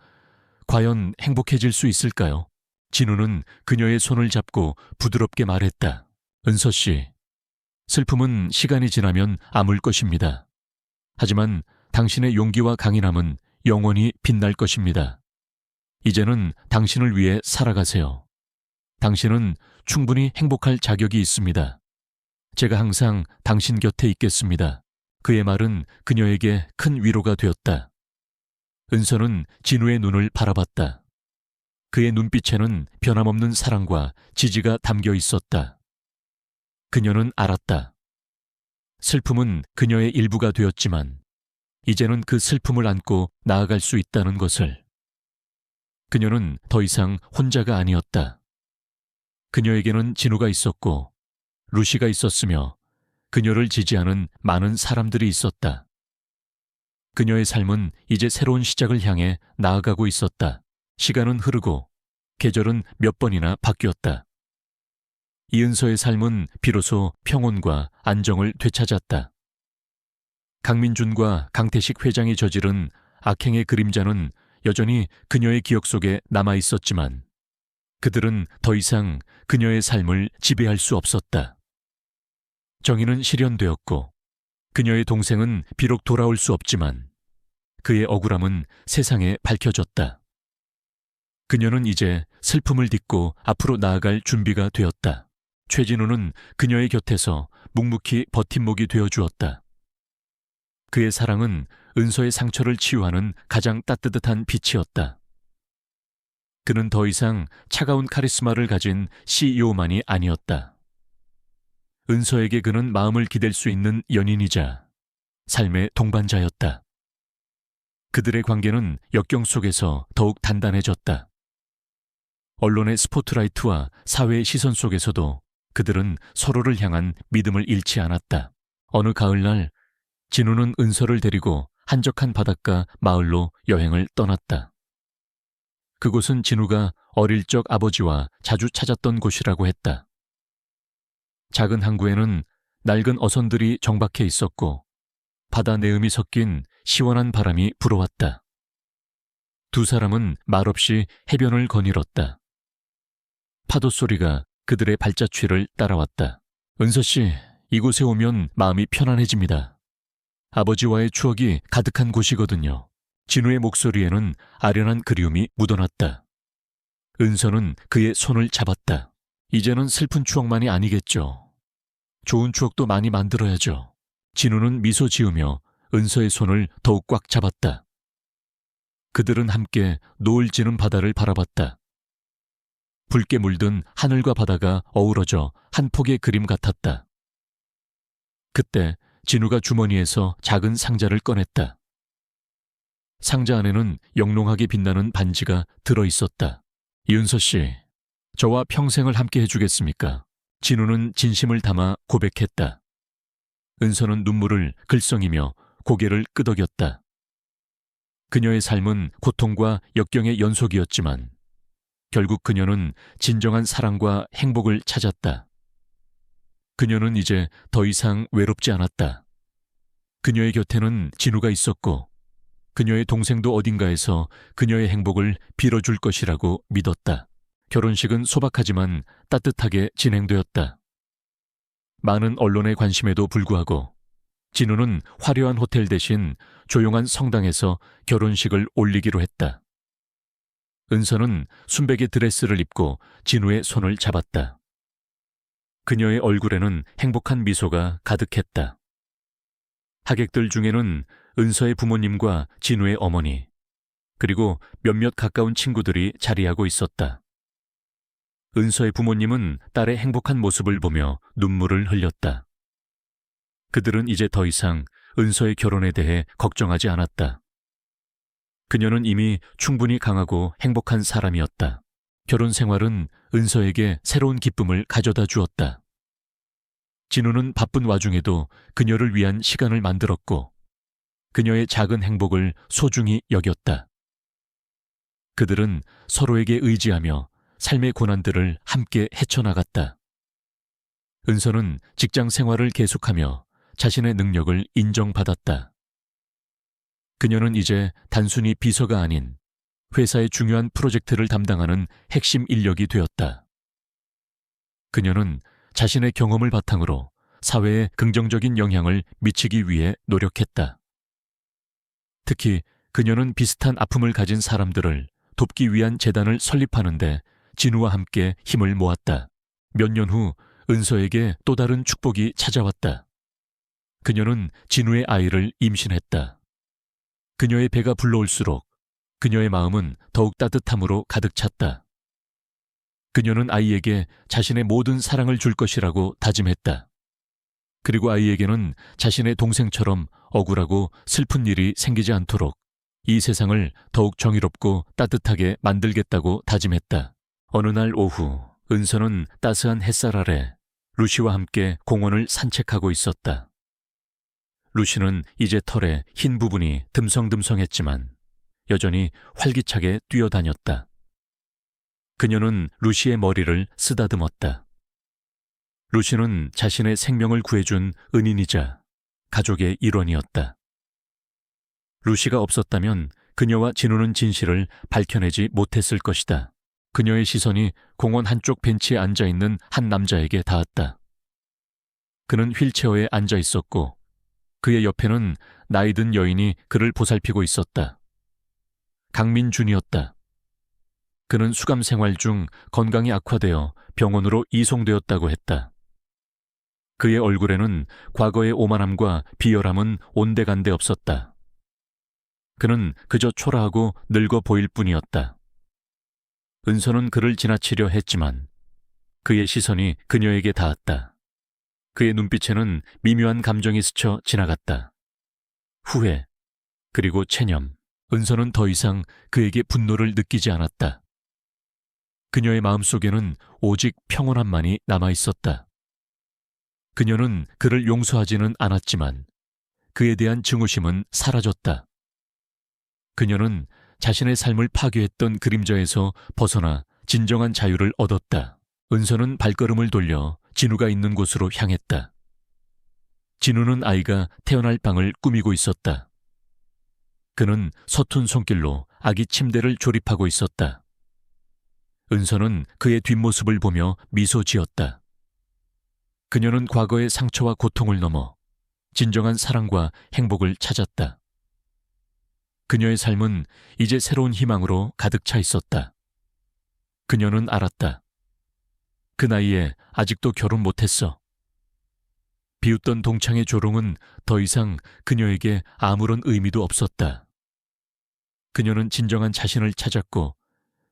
과연 행복해질 수 있을까요? 진우는 그녀의 손을 잡고 부드럽게 말했다. 은서 씨, 슬픔은 시간이 지나면 아물 것입니다. 하지만 당신의 용기와 강인함은 영원히 빛날 것입니다. 이제는 당신을 위해 살아가세요. 당신은 충분히 행복할 자격이 있습니다. 제가 항상 당신 곁에 있겠습니다. 그의 말은 그녀에게 큰 위로가 되었다. 은서는 진우의 눈을 바라봤다. 그의 눈빛에는 변함없는 사랑과 지지가 담겨 있었다. 그녀는 알았다. 슬픔은 그녀의 일부가 되었지만 이제는 그 슬픔을 안고 나아갈 수 있다는 것을. 그녀는 더 이상 혼자가 아니었다. 그녀에게는 진우가 있었고 루시가 있었으며 그녀를 지지하는 많은 사람들이 있었다. 그녀의 삶은 이제 새로운 시작을 향해 나아가고 있었다. 시간은 흐르고 계절은 몇 번이나 바뀌었다. 이은서의 삶은 비로소 평온과 안정을 되찾았다. 강민준과 강태식 회장이 저지른 악행의 그림자는 여전히 그녀의 기억 속에 남아 있었지만 그들은 더 이상 그녀의 삶을 지배할 수 없었다. 정의는 실현되었고 그녀의 동생은 비록 돌아올 수 없지만 그의 억울함은 세상에 밝혀졌다. 그녀는 이제 슬픔을 딛고 앞으로 나아갈 준비가 되었다. 최진우는 그녀의 곁에서 묵묵히 버팀목이 되어주었다. 그의 사랑은 은서의 상처를 치유하는 가장 따뜻한 빛이었다. 그는 더 이상 차가운 카리스마를 가진 CEO만이 아니었다. 은서에게 그는 마음을 기댈 수 있는 연인이자 삶의 동반자였다. 그들의 관계는 역경 속에서 더욱 단단해졌다. 언론의 스포트라이트와 사회의 시선 속에서도 그들은 서로를 향한 믿음을 잃지 않았다. 어느 가을날 진우는 은서를 데리고 한적한 바닷가 마을로 여행을 떠났다. 그곳은 진우가 어릴 적 아버지와 자주 찾았던 곳이라고 했다. 작은 항구에는 낡은 어선들이 정박해 있었고 바다 내음이 섞인 시원한 바람이 불어왔다. 두 사람은 말없이 해변을 거닐었다. 파도 소리가 그들의 발자취를 따라왔다. 은서 씨, 이곳에 오면 마음이 편안해집니다. 아버지와의 추억이 가득한 곳이거든요. 진우의 목소리에는 아련한 그리움이 묻어났다. 은서는 그의 손을 잡았다. 이제는 슬픈 추억만이 아니겠죠. 좋은 추억도 많이 만들어야죠. 진우는 미소 지으며 은서의 손을 더욱 꽉 잡았다. 그들은 함께 노을 지는 바다를 바라봤다. 붉게 물든 하늘과 바다가 어우러져 한 폭의 그림 같았다. 그때 진우가 주머니에서 작은 상자를 꺼냈다. 상자 안에는 영롱하게 빛나는 반지가 들어있었다. 이은서 씨, 저와 평생을 함께 해주겠습니까? 진우는 진심을 담아 고백했다. 은서는 눈물을 글썽이며 고개를 끄덕였다. 그녀의 삶은 고통과 역경의 연속이었지만 결국 그녀는 진정한 사랑과 행복을 찾았다. 그녀는 이제 더 이상 외롭지 않았다. 그녀의 곁에는 진우가 있었고 그녀의 동생도 어딘가에서 그녀의 행복을 빌어줄 것이라고 믿었다. 결혼식은 소박하지만 따뜻하게 진행되었다. 많은 언론의 관심에도 불구하고 진우는 화려한 호텔 대신 조용한 성당에서 결혼식을 올리기로 했다. 은서는 순백의 드레스를 입고 진우의 손을 잡았다. 그녀의 얼굴에는 행복한 미소가 가득했다. 하객들 중에는 은서의 부모님과 진우의 어머니, 그리고 몇몇 가까운 친구들이 자리하고 있었다. 은서의 부모님은 딸의 행복한 모습을 보며 눈물을 흘렸다. 그들은 이제 더 이상 은서의 결혼에 대해 걱정하지 않았다. 그녀는 이미 충분히 강하고 행복한 사람이었다. 결혼 생활은 은서에게 새로운 기쁨을 가져다 주었다. 진우는 바쁜 와중에도 그녀를 위한 시간을 만들었고 그녀의 작은 행복을 소중히 여겼다. 그들은 서로에게 의지하며 삶의 고난들을 함께 헤쳐나갔다. 은서는 직장 생활을 계속하며 자신의 능력을 인정받았다. 그녀는 이제 단순히 비서가 아닌 회사의 중요한 프로젝트를 담당하는 핵심 인력이 되었다. 그녀는 자신의 경험을 바탕으로 사회에 긍정적인 영향을 미치기 위해 노력했다. 특히 그녀는 비슷한 아픔을 가진 사람들을 돕기 위한 재단을 설립하는 데 진우와 함께 힘을 모았다. 몇 년 후 은서에게 또 다른 축복이 찾아왔다. 그녀는 진우의 아이를 임신했다. 그녀의 배가 불러올수록 그녀의 마음은 더욱 따뜻함으로 가득 찼다. 그녀는 아이에게 자신의 모든 사랑을 줄 것이라고 다짐했다. 그리고 아이에게는 자신의 동생처럼 억울하고 슬픈 일이 생기지 않도록 이 세상을 더욱 정의롭고 따뜻하게 만들겠다고 다짐했다. 어느 날 오후 은서는 따스한 햇살 아래 루시와 함께 공원을 산책하고 있었다. 루시는 이제 털에 흰 부분이 듬성듬성했지만 여전히 활기차게 뛰어다녔다. 그녀는 루시의 머리를 쓰다듬었다. 루시는 자신의 생명을 구해준 은인이자 가족의 일원이었다. 루시가 없었다면 그녀와 진우는 진실을 밝혀내지 못했을 것이다. 그녀의 시선이 공원 한쪽 벤치에 앉아있는 한 남자에게 닿았다. 그는 휠체어에 앉아 있었고 그의 옆에는 나이든 여인이 그를 보살피고 있었다. 강민준이었다. 그는 수감 생활 중 건강이 악화되어 병원으로 이송되었다고 했다. 그의 얼굴에는 과거의 오만함과 비열함은 온데간데 없었다. 그는 그저 초라하고 늙어 보일 뿐이었다. 은서는 그를 지나치려 했지만 그의 시선이 그녀에게 닿았다. 그의 눈빛에는 미묘한 감정이 스쳐 지나갔다. 후회, 그리고 체념. 은서는 더 이상 그에게 분노를 느끼지 않았다. 그녀의 마음속에는 오직 평온함만이 남아있었다. 그녀는 그를 용서하지는 않았지만 그에 대한 증오심은 사라졌다. 그녀는 자신의 삶을 파괴했던 그림자에서 벗어나 진정한 자유를 얻었다. 은서는 발걸음을 돌려 진우가 있는 곳으로 향했다. 진우는 아이가 태어날 방을 꾸미고 있었다. 그는 서툰 손길로 아기 침대를 조립하고 있었다. 은서는 그의 뒷모습을 보며 미소 지었다. 그녀는 과거의 상처와 고통을 넘어 진정한 사랑과 행복을 찾았다. 그녀의 삶은 이제 새로운 희망으로 가득 차 있었다. 그녀는 알았다. 그 나이에 아직도 결혼 못했어. 비웃던 동창의 조롱은 더 이상 그녀에게 아무런 의미도 없었다. 그녀는 진정한 자신을 찾았고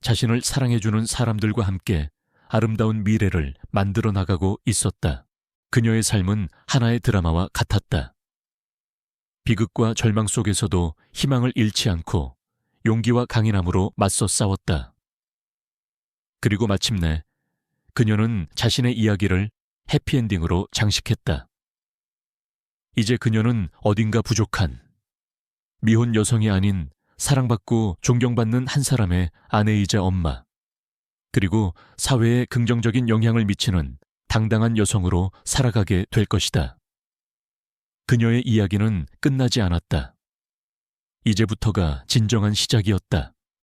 자신을 사랑해주는 사람들과 함께 아름다운 미래를 만들어 나가고 있었다. 그녀의 삶은 하나의 드라마와 같았다. 비극과 절망 속에서도 희망을 잃지 않고 용기와 강인함으로 맞서 싸웠다. 그리고 마침내 그녀는 자신의 이야기를 해피엔딩으로 장식했다. 이제 그녀는 어딘가 부족한 미혼 여성이 아닌 사랑받고 존경받는 한 사람의 아내이자 엄마, 그리고 사회에 긍정적인 영향을 미치는 당당한 여성으로 살아가게 될 것이다. 그녀의 이야기는 끝나지 않았다. 이제부터가 진정한 시작이었다.